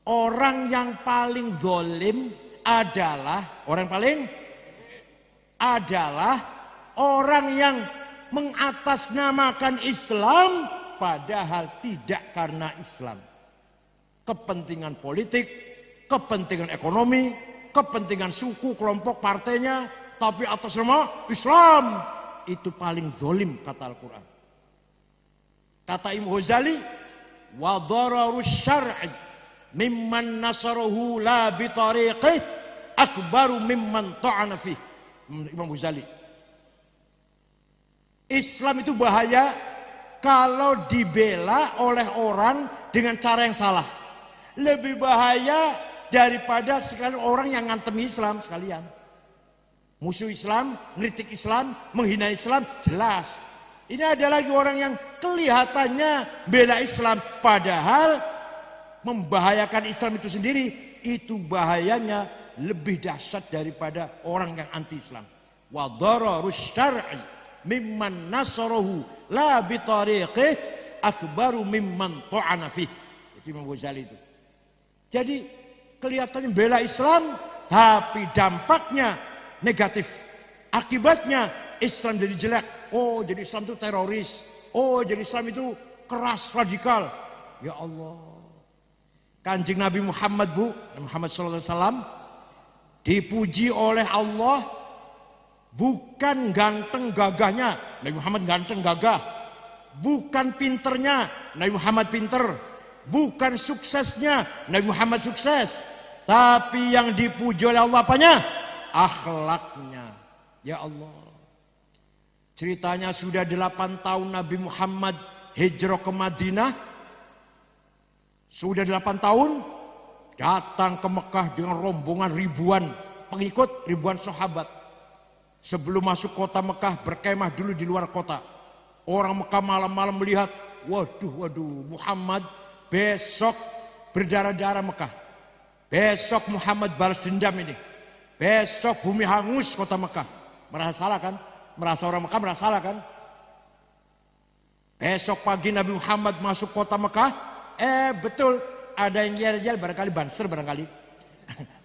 Orang yang paling zalim adalah orang yang mengatasnamakan Islam padahal tidak karena Islam. Kepentingan politik, kepentingan ekonomi, kepentingan suku, kelompok, partainya, tapi atas nama Islam. Itu paling zalim kata Al-Quran. Kata Imam Ghazali, wa dararus syar'i mimman nasarahu la bitariqih akbaru mimman ta'ana fih. Imam Ghazali. Islam itu bahaya kalau dibela oleh orang dengan cara yang salah. Lebih bahaya daripada sekalian orang yang ngantemi Islam sekalian. Musuh Islam, ngeritik Islam, menghina Islam, jelas. Ini ada lagi orang yang kelihatannya bela Islam, padahal membahayakan Islam itu sendiri. Itu bahayanya lebih dahsyat daripada orang yang anti Islam. Wa dararus syar'i mimman nasarahu la bitariqih akbaru mimman ta'ana fih. Itu Imam Ghazali itu. Jadi kelihatannya bela Islam tapi dampaknya negatif. Akibatnya Islam jadi jelek. Oh, jadi Islam itu teroris. Oh, jadi Islam itu keras, radikal. Ya Allah. Kanjeng Nabi Muhammad Muhammad sallallahu alaihi wasallam dipuji oleh Allah bukan ganteng gagahnya. Nabi Muhammad ganteng gagah. Bukan pinternya. Nabi Muhammad pinter. Bukan suksesnya. Nabi Muhammad sukses. Tapi yang dipuji oleh Allah apanya? Akhlaknya. Ya Allah. Ceritanya sudah 8 tahun Nabi Muhammad hijrah ke Madinah. Sudah 8 tahun. datang ke Mekah dengan rombongan ribuan pengikut, ribuan sahabat. Sebelum masuk kota Mekah berkemah dulu di luar kota. Orang Mekah malam-malam melihat, waduh Muhammad besok berdarah-darah Mekah. Besok Muhammad balas dendam ini. Besok bumi hangus kota Mekah. Merasa salah kan? Merasa orang Mekah merasa salah kan? Besok pagi Nabi Muhammad masuk kota Mekah. Betul, ada yang yel-yel barangkali banser barangkali.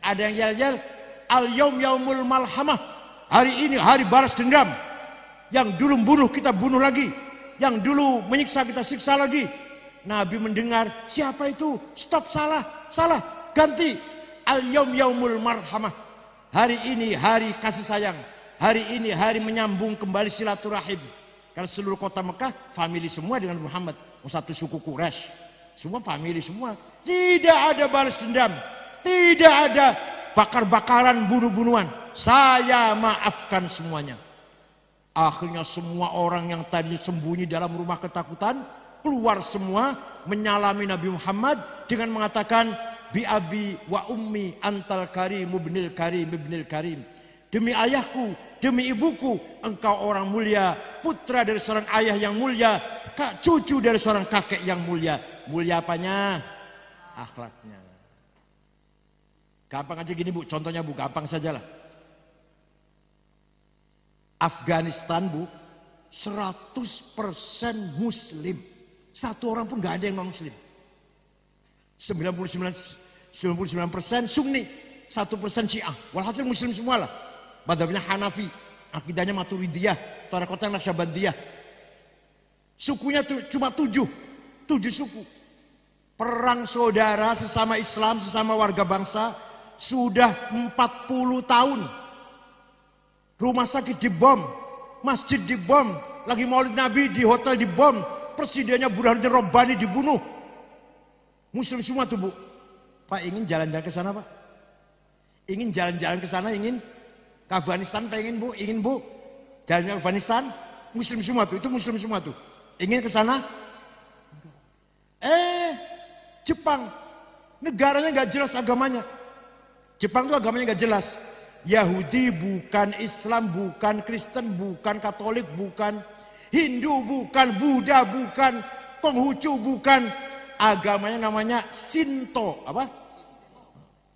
Ada yang yel-yel al-yaum yaumul malhamah. Hari ini hari balas dendam. Yang dulu bunuh kita bunuh lagi. Yang dulu menyiksa kita siksa lagi. Nabi mendengar, siapa itu? Stop, salah, ganti. Al-yaum yaumul marhamah. Hari ini hari kasih sayang. Hari ini hari menyambung kembali silaturahim. Karena seluruh kota Mekah famili semua dengan Muhammad. Satu suku Quraisy. Semua famili semua. Tidak ada balas dendam. Tidak ada bakar-bakaran, bunuh-bunuhan. Saya maafkan semuanya. Akhirnya semua orang yang tadi sembunyi dalam rumah ketakutan keluar semua menyalami Nabi Muhammad dengan mengatakan bi abi wa ummi antal karim ibnil karim ibnil karim. Demi ayahku, demi ibuku, engkau orang mulia, putra dari seorang ayah yang mulia, cucu dari seorang kakek yang mulia. Mulia apanya? Akhlaknya. Gampang aja gini Bu, contohnya Bu, gampang sajalah. Afghanistan Bu, 100% Muslim. Satu orang pun gak ada yang non Muslim. 99% Sunni, 1% Syiah. Walhasil Muslim semua lah. Madhabnya Hanafi, akidahnya Maturidiyah, tarekatnya Naksabandiyah. Sukunya cuma 7 suku. Perang saudara sesama Islam, sesama warga bangsa sudah 40 tahun. Rumah sakit dibom, masjid dibom, lagi maulid Nabi di hotel dibom, presidennya Burhanuddin Rabbani dibunuh. Muslim semua tuh Bu. Pak ingin jalan-jalan ke sana Pak? Ingin jalan-jalan ke sana, ingin ke Afghanistan, pengen Bu, ingin Bu. Jalan-jalan ke Afghanistan, Muslim semua tuh, itu Muslim semua tuh. Ingin ke sana? Jepang, negaranya nggak jelas agamanya. Jepang tuh agamanya nggak jelas. Yahudi bukan, Islam bukan, Kristen bukan, Katolik bukan, Hindu bukan, Buddha bukan, Konghucu bukan. Agamanya namanya Shinto, apa?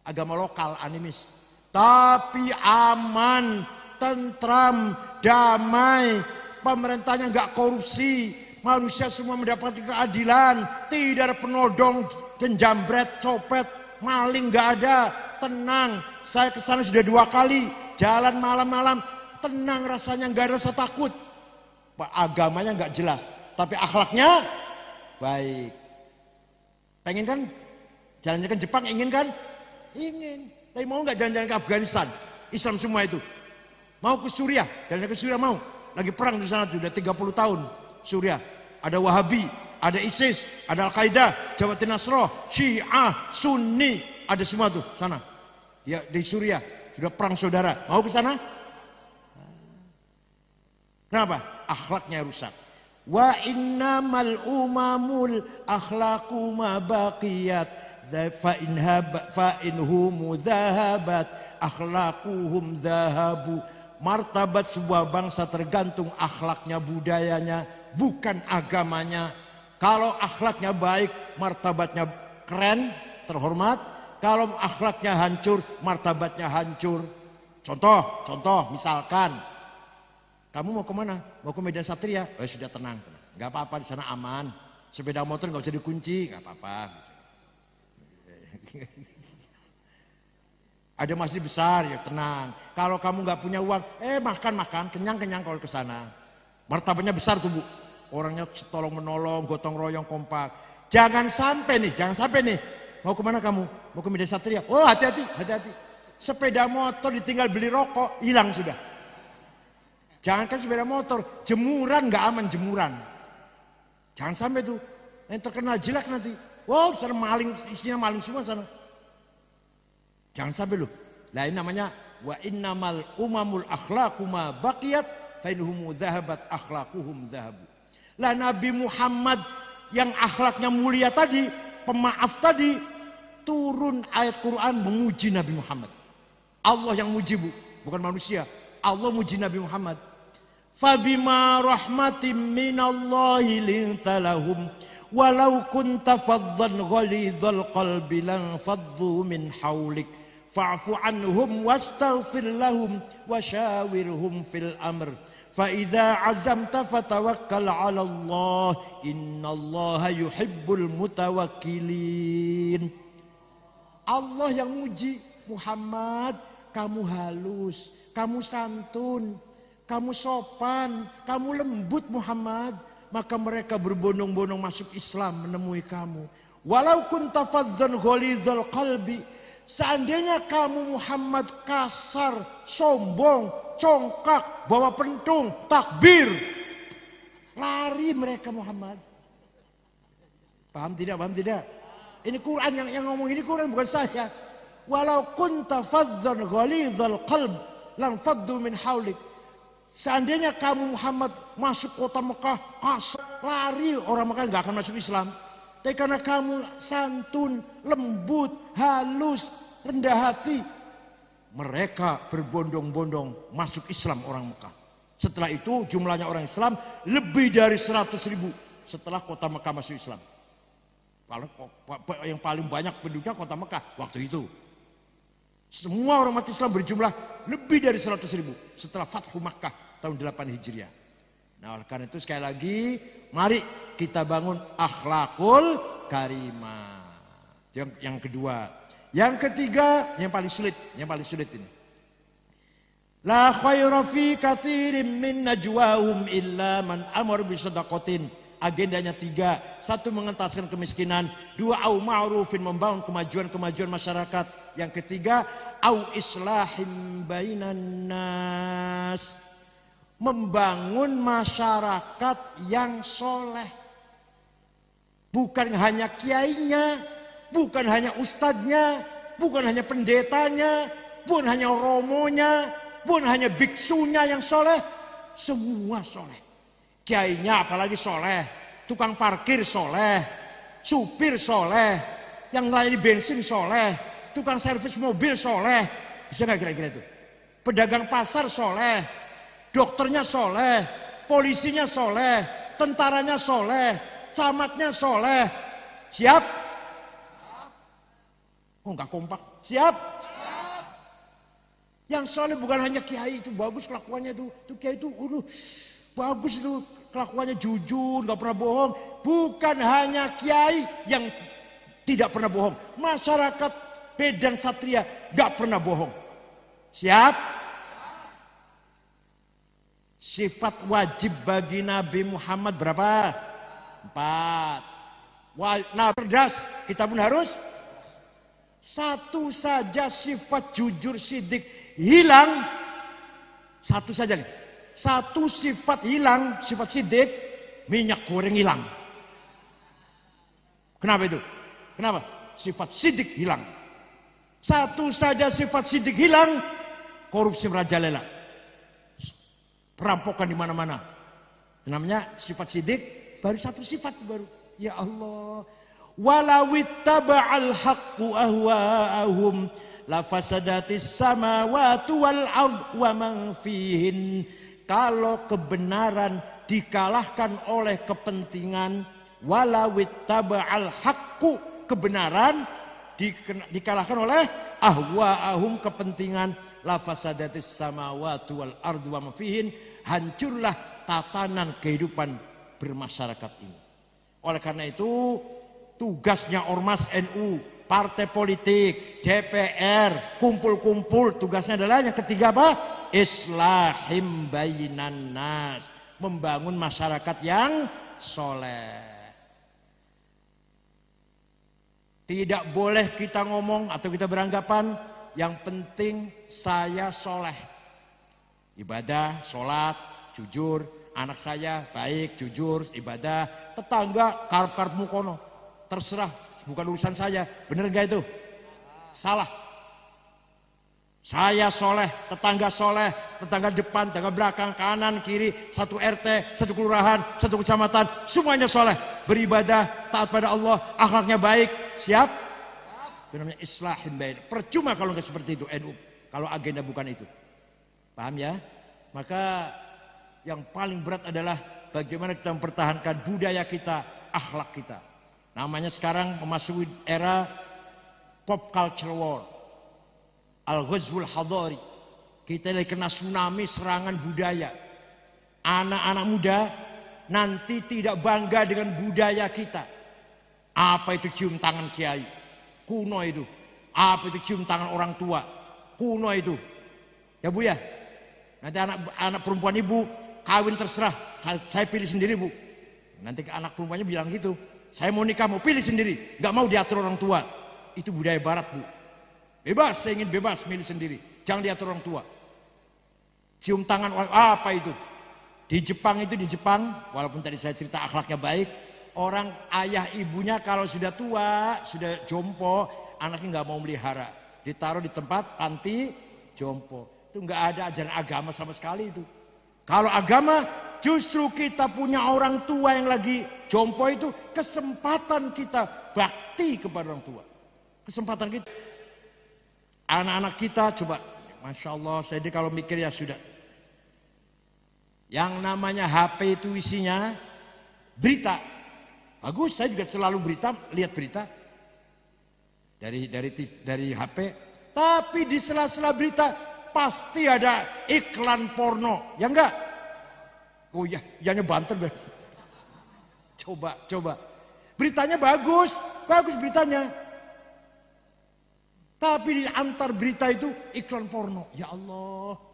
Agama lokal, animis. Tapi aman, tentram, damai, pemerintahnya nggak korupsi, manusia semua mendapatkan keadilan, tidak ada penodong, penjambret, copet, maling nggak ada, tenang. Saya ke sana sudah 2 kali, jalan malam-malam, tenang rasanya, nggak ada rasa takut. Agamanya nggak jelas, tapi akhlaknya baik. Pengen kan jalan-jalan ke Jepang, ingin kan? Ingin. Tapi mau nggak jalan-jalan ke Afghanistan? Islam semua itu. Mau ke Suriah, jalan-jalan ke Suriah mau. Lagi perang di sana tuh, udah 30 tahun. Suriah, ada Wahabi, ada ISIS, ada Al-Qaeda, Jabhat Nasrah, Syiah, Sunni, ada semua tuh sana. Ya di Suriah sudah perang saudara. Mau ke sana? Kenapa? Akhlaknya rusak. Wa innamal umamul akhlaqu ma baqiyat fa inhum dhahabat akhlaquhum dhahabu. Martabat sebuah bangsa tergantung akhlaknya, budayanya, bukan agamanya. Kalau akhlaknya baik, martabatnya keren, terhormat. Kalau akhlaknya hancur, martabatnya hancur. Contoh, misalkan kamu mau kemana? Mau ke Medan Satria? Sudah tenang. Gak apa-apa, di sana aman. Sepeda motor gak usah dikunci, gak apa-apa. Ada masjid besar, ya tenang. Kalau kamu gak punya uang, makan, kenyang kalau ke sana. Martabatnya besar tuh Bu. Orangnya tolong menolong, gotong royong, kompak. Jangan sampai nih. Mau kemana kamu? Mau ke Medan Satria? Oh hati-hati. Sepeda motor ditinggal beli rokok, hilang sudah. Jangankan sepeda motor, jemuran gak aman, jemuran. Jangan sampai tuh, yang terkenal jelek nanti. Wow, sana maling, isinya maling semua sana. Jangan sampai loh. Nah ini namanya wa innamal umamul akhlaqu ma baqiyat fa inhum dhahabat akhlaquhum dhahabu. Lah Nabi Muhammad yang akhlaknya mulia tadi, pemaaf tadi, turun ayat Quran memuji Nabi Muhammad. Allah yang muji, Bu, bukan manusia. Allah muji Nabi Muhammad. Fabima rahmatin minallahi linta lahum walau kunta faddan ghalidhal qalbi lan faddu min hawlik fa'fu anhum wastaghfir lahum washawirhum fil amr fa idza azamta fatawakkal 'ala Allah innallaha yuhibbul mutawakkilin. Allah yang muji Muhammad, kamu halus, kamu santun, kamu sopan, kamu lembut Muhammad. Maka mereka berbondong-bondong masuk Islam menemui kamu. Walau kunta faddan ghalidhal qalbi, seandainya kamu Muhammad kasar, sombong, congkak, bawa pentung, takbir, lari mereka Muhammad. Paham tidak? Paham tidak? Ini Quran yang ngomong, ini Quran bukan saya. Walau kunta faddan ghalidhal qalb lan faddu min haulik. Seandainya kamu Muhammad masuk kota Mekah kasar, lari orang Mekah nggak akan masuk Islam. Tapi karena kamu santun, lembut, halus, rendah hati, mereka berbondong-bondong masuk Islam orang Mekah. Setelah itu jumlahnya orang Islam lebih dari 100.000 setelah kota Mekah masuk Islam. Yang paling banyak penduduknya kota Mekah waktu itu. Semua orang mati Islam berjumlah lebih dari 100.000 setelah Fathu Makkah tahun 8 Hijriah. Nah, oleh karena itu sekali lagi mari kita bangun akhlakul karimah. Yang kedua. Yang ketiga yang paling sulit ini. La khaira fi katsirin min najwahum illa man amar bi shadaqatin. Agendanya 3. 1 mengentaskan kemiskinan, 2 au ma'rufin membangun kemajuan masyarakat. Yang ketiga au islahim bainan nas, membangun masyarakat yang soleh. Bukan hanya kiainya, bukan hanya ustadznya, bukan hanya pendetanya, bukan hanya romonya, bukan hanya biksunya yang soleh, semua soleh. Kiainya apalagi soleh, tukang parkir soleh, supir soleh, yang melayani bensin soleh, tukang servis mobil soleh, bisa nggak kira-kira itu? Pedagang pasar soleh, dokternya soleh, polisinya soleh, tentaranya soleh, camatnya soleh, siap? Oh nggak kompak, siap? Yang soleh bukan hanya kiai itu bagus kelakuannya tuh kiai itu, bagus itu kelakuannya jujur, nggak pernah bohong. Bukan hanya kiai yang tidak pernah bohong, masyarakat Medan Satria nggak pernah bohong. Siap? Sifat wajib bagi Nabi Muhammad berapa? 4. Nah, cerdas, kita pun harus. 1 saja sifat jujur sidik hilang. 1 saja nih. 1 sifat hilang, sifat sidik, minyak goreng hilang. Kenapa itu? Kenapa? Sifat sidik hilang. 1 saja sifat sidik hilang, korupsi merajalela. Perampokan di mana-mana. Namanya sifat sidik, baru 1 sifat baru. Ya Allah. Walawittaba'al haqqu ahwa'ahum lafasadatis samawati wal ard wa man fihin. Kalau kebenaran dikalahkan oleh kepentingan, walawittaba'al haqqu, kebenaran dikalahkan oleh ahwa'ahum, kepentingan, lafasadatis samawati wal ard wa man fihin, hancurlah tatanan kehidupan bermasyarakat ini. Oleh karena itu tugasnya Ormas NU, partai politik, DPR, kumpul-kumpul, tugasnya adalah yang ketiga apa? Islahim bainan nas, membangun masyarakat yang soleh. Tidak boleh kita ngomong atau kita beranggapan yang penting saya soleh, ibadah, sholat, jujur, anak saya baik, jujur, ibadah, tetangga karep-karepmu kono, terserah, bukan urusan saya. Bener gak itu? Salah. Saya soleh, tetangga depan, tetangga belakang, kanan, kiri, 1 RT, 1 kelurahan, 1 kecamatan, semuanya soleh, beribadah, taat pada Allah, akhlaknya baik. Siap? Itu namanya islahin bain. Percuma kalau nggak seperti itu NU. Kalau agenda bukan itu. Paham ya? Maka yang paling berat adalah bagaimana kita mempertahankan budaya kita, akhlak kita. Namanya sekarang memasuki era pop culture war. Al-Ghazwul Hadari. Kita lagi kena tsunami serangan budaya. Anak-anak muda nanti tidak bangga dengan budaya kita. Apa itu cium tangan kiai? Kuno itu. Apa itu cium tangan orang tua? Kuno itu. Ya Bu ya. Nanti anak perempuan ibu kawin terserah. Saya pilih sendiri Bu. Nanti anak perempuannya bilang gitu. Saya mau nikah mau pilih sendiri. Gak mau diatur orang tua. Itu budaya barat Bu. Bebas, saya ingin bebas milih sendiri. Jangan diatur orang tua. Cium tangan apa itu? Di Jepang itu, walaupun tadi saya cerita akhlaknya baik, orang ayah ibunya kalau sudah tua, sudah jompo, anaknya nggak mau melihara, ditaruh di tempat panti jompo. Itu nggak ada ajaran agama sama sekali itu. Kalau agama, justru kita punya orang tua yang lagi jompo itu kesempatan kita bakti kepada orang tua. Kesempatan kita. Anak-anak kita coba, Masya Allah, saya ini kalau mikir ya sudah. Yang namanya HP itu isinya berita. Bagus, saya juga selalu lihat berita dari HP. Tapi di sela-sela berita pasti ada iklan porno, ya enggak? Oh iya, ianya Banten. Coba. Beritanya bagus beritanya. Tapi di antar berita itu iklan porno. Ya Allah.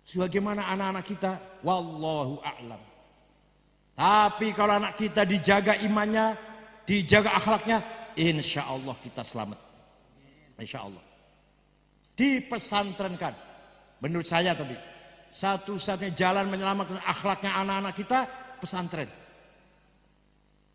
Sebagaimana anak-anak kita, wallahu a'lam. Tapi kalau anak kita dijaga imannya, dijaga akhlaknya, insya Allah kita selamat. Insya Allah. Dipesantrenkan. Menurut saya tadi, satu-satunya jalan menyelamatkan akhlaknya anak-anak kita, pesantren.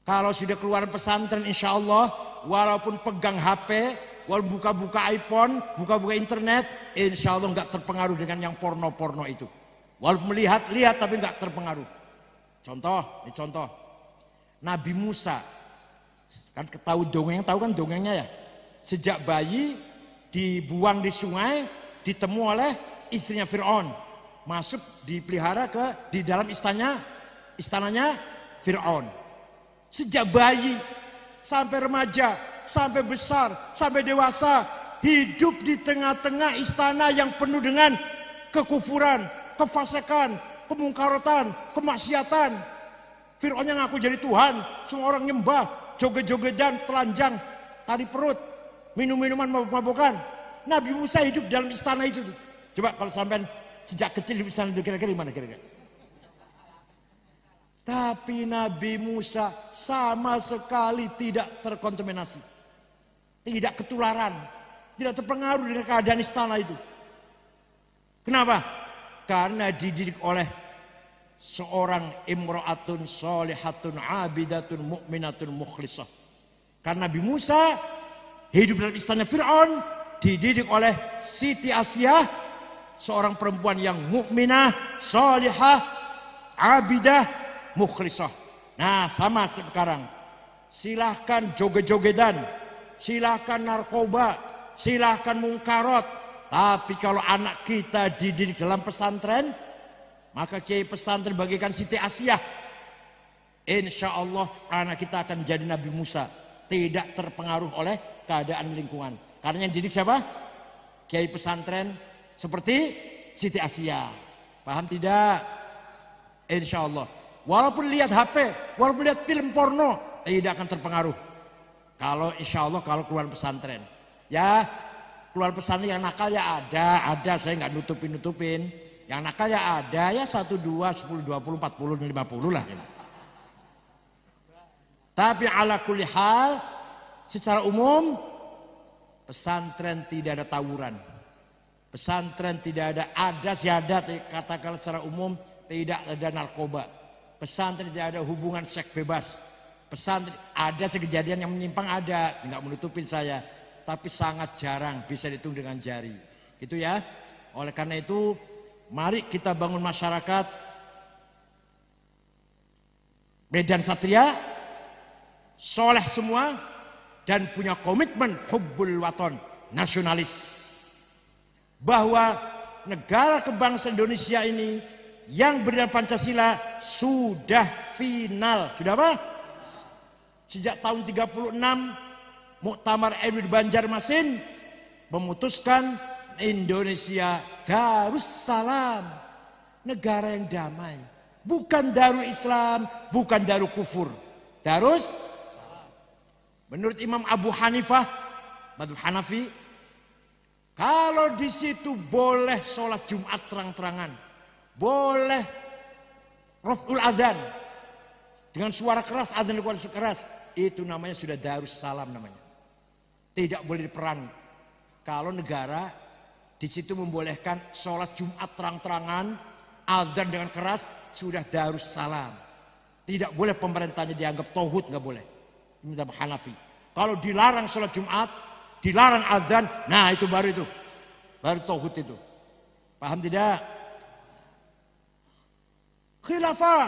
Kalau sudah keluar pesantren, insya Allah, walaupun pegang HP, walaupun buka-buka iPhone, buka-buka internet, insya Allah nggak terpengaruh dengan yang porno-porno itu. Walaupun lihat tapi nggak terpengaruh. Contoh, Nabi Musa, kan tahu kan dongengnya ya. Sejak bayi dibuang di sungai, ditemu oleh istrinya Fir'aun, masuk dipelihara di dalam istananya Fir'aun. Sejak bayi sampai remaja, sampai besar, sampai dewasa, hidup di tengah-tengah istana yang penuh dengan kekufuran, kefasikan, kemungkarotan, kemaksiatan. Fir'aun yang ngaku jadi Tuhan, semua orang nyembah, joget-jogetan, telanjang, tari perut, minum-minuman mabuk-mabukan. Nabi Musa hidup dalam istana itu. Coba kalau sampai sejak kecil di istana itu kira-kira gimana kira-kira? Tapi Nabi Musa sama sekali tidak terkontaminasi. Tidak ketularan. Tidak terpengaruh dengan keadaan istana itu. Kenapa? Karena dididik oleh seorang imra'atun sholihatun abidatun mu'minatun mukhlisah. Karena Nabi Musa hidup dalam istana Fir'aun, dididik oleh Siti Asyah, seorang perempuan yang mukminah, sholihah, abidah, mukhlisah. Nah, sama sekarang. Silahkan joget-jogetan, silahkan narkoba, silahkan mungkarot. Tapi kalau anak kita dididik dalam pesantren, maka kiai pesantren bagikan Siti Asyah, insya Allah anak kita akan jadi Nabi Musa, tidak terpengaruh oleh keadaan lingkungan. Karena yang didik siapa? Kiai pesantren seperti Siti Asyah. Paham tidak? Insya Allah. Walaupun lihat HP, walaupun lihat film porno, tidak akan terpengaruh. Kalau insya Allah kalau keluar pesantren, ya keluar pesantren yang nakal ya ada. Saya nggak nutupin. Yang nakal ya ada, ya 1, 2, 10, 20, 40, 50 lah. Tapi ala kulli hal, secara umum pesantren tidak ada tawuran. Pesantren tidak ada syahadat, katakan secara umum tidak ada narkoba. Pesantren tidak ada hubungan seks bebas. Pesantren ada kejadian yang menyimpang ada, nggak menutupin saya, tapi sangat jarang, bisa dihitung dengan jari. Gitu ya. Oleh karena itu, mari kita bangun masyarakat Medan Satria, soleh semua, dan punya komitmen hubbul waton, nasionalis. Bahwa negara kebangsaan Indonesia ini yang berdasarkan Pancasila sudah final. Sudah apa? Sejak tahun 36 Muktamar MUI Banjarmasin memutuskan Indonesia Darussalam, negara yang damai. Bukan Darul Islam, bukan Darul Kufur. Darus. Menurut Imam Abu Hanifah, Madzhab Hanafi, kalau di situ boleh sholat Jumat terang-terangan, boleh raf'ul adzan dengan suara keras, adzan dengan suara keras, itu namanya sudah Darussalam namanya. Tidak boleh diperangi. Kalau negara di situ membolehkan sholat Jumat terang-terangan, adzan dengan keras, sudah Darussalam. Tidak boleh pemerintahnya dianggap tauhid, nggak boleh. Ini Madzhab Hanafi. Kalau dilarang sholat Jumat, dilarang adzan, nah itu baru tauhid itu. Paham tidak? Khilafah,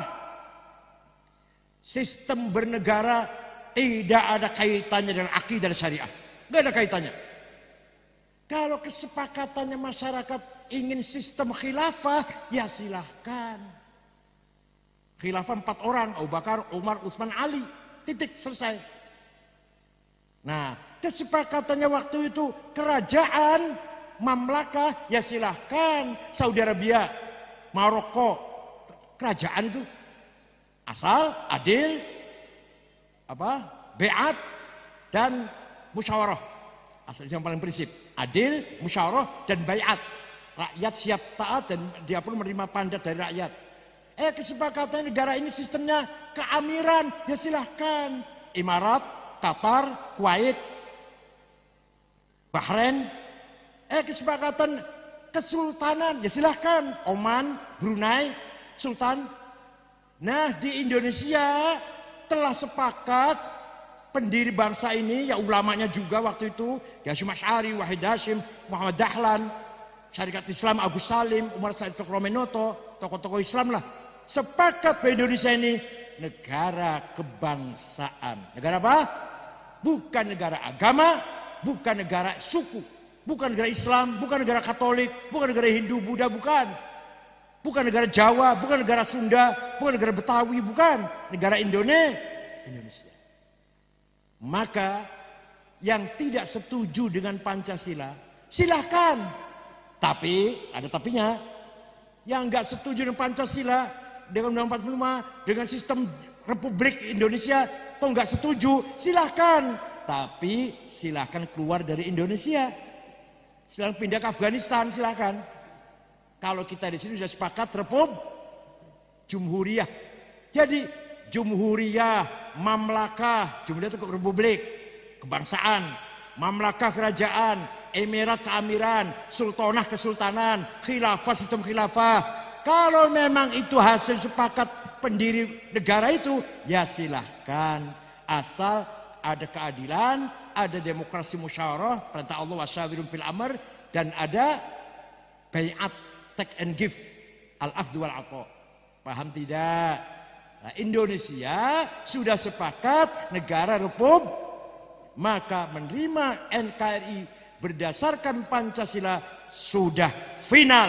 sistem bernegara tidak ada kaitannya dengan akidah dan syariah, nggak ada kaitannya. Kalau kesepakatannya masyarakat ingin sistem khilafah, ya silahkan. Khilafah 4 orang, Abu Bakar, Umar, Utsman, Ali, titik, selesai. Nah, kesepakatannya waktu itu kerajaan, mamlakah, ya silahkan. Saudi Arabia, Maroko, kerajaan itu asal adil, beat dan musyawarah. Asal yang paling prinsip, adil, musyawarah dan bayat. Rakyat siap taat dan dia pun menerima mandat dari rakyat. Kesepakatan negara ini sistemnya keamiran, ya silahkan. Imarat, Qatar, Kuwait, Bahrain. Kesepakatan kesultanan, ya silahkan. Oman, Brunei, Sultan. Nah, di Indonesia telah sepakat pendiri bangsa ini, ya ulamanya juga waktu itu, Hasyim Asy'ari, Wahid Hasyim, Muhammad Dahlan, Syarikat Islam Agus Salim, Umar Said Kroamenoto, tokoh-tokoh Islam lah, sepakat bahwa Indonesia ini negara kebangsaan. Negara apa? Bukan negara agama, bukan negara suku, bukan negara Islam, bukan negara Katolik, bukan negara Hindu, Buddha, bukan. Bukan negara Jawa, bukan negara Sunda, bukan negara Betawi, bukan. Negara Indonesia. Maka yang tidak setuju dengan Pancasila, silahkan. Tapi, ada tapinya, yang nggak setuju dengan Pancasila, dengan Undang-Undang 45, dengan sistem Republik Indonesia, kok nggak setuju, silahkan. Tapi silahkan keluar dari Indonesia. Silahkan pindah ke Afghanistan, silahkan. Kalau kita di sini sudah sepakat Republik Jumhuriyah. Jadi Jumhuriyah, Mamlakah, Jumhuriyah itu Republik, kebangsaan, Mamlakah kerajaan, Emirat keamiran, Sultanah kesultanan, Khilafah sistem khilafah. Kalau memang itu hasil sepakat pendiri negara itu, ya silahkan. Asal ada keadilan, ada demokrasi musyawarah, perintah Allah wasyawirhum fil amr, dan ada bayat, take and give, al-akhdhu wal-'atha. Paham tidak? Nah, Indonesia sudah sepakat negara Republik, maka menerima NKRI berdasarkan Pancasila sudah final.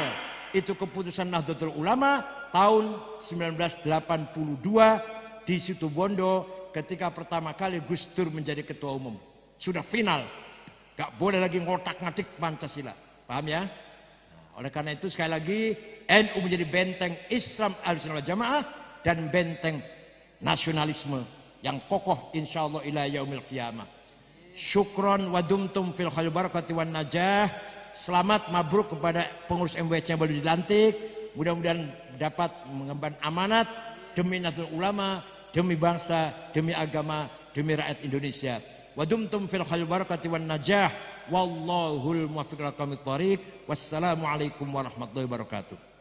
Itu keputusan Nahdlatul Ulama tahun 1982 di Situbondo ketika pertama kali Gus Dur menjadi ketua umum. Sudah final. Gak boleh lagi ngotak-ngatik Pancasila. Paham ya? Oleh karena itu sekali lagi NU menjadi benteng Islam Ahlussunnah wal Jamaah dan benteng nasionalisme yang kokoh insyaallah ila yaumil qiyamah. Syukron wa dumtum fil khair barakati wan najah. Selamat mabruk kepada pengurus MWC yang baru dilantik. Mudah-mudahan dapat mengemban amanat demi Nahdlatul Ulama, demi bangsa, demi agama, demi rakyat Indonesia. Wa dumtum fil khair barakati wan najah. Wallahul muwaffiq ila aqwamit thoriq. Wassalamualaikum warahmatullahi wabarakatuh.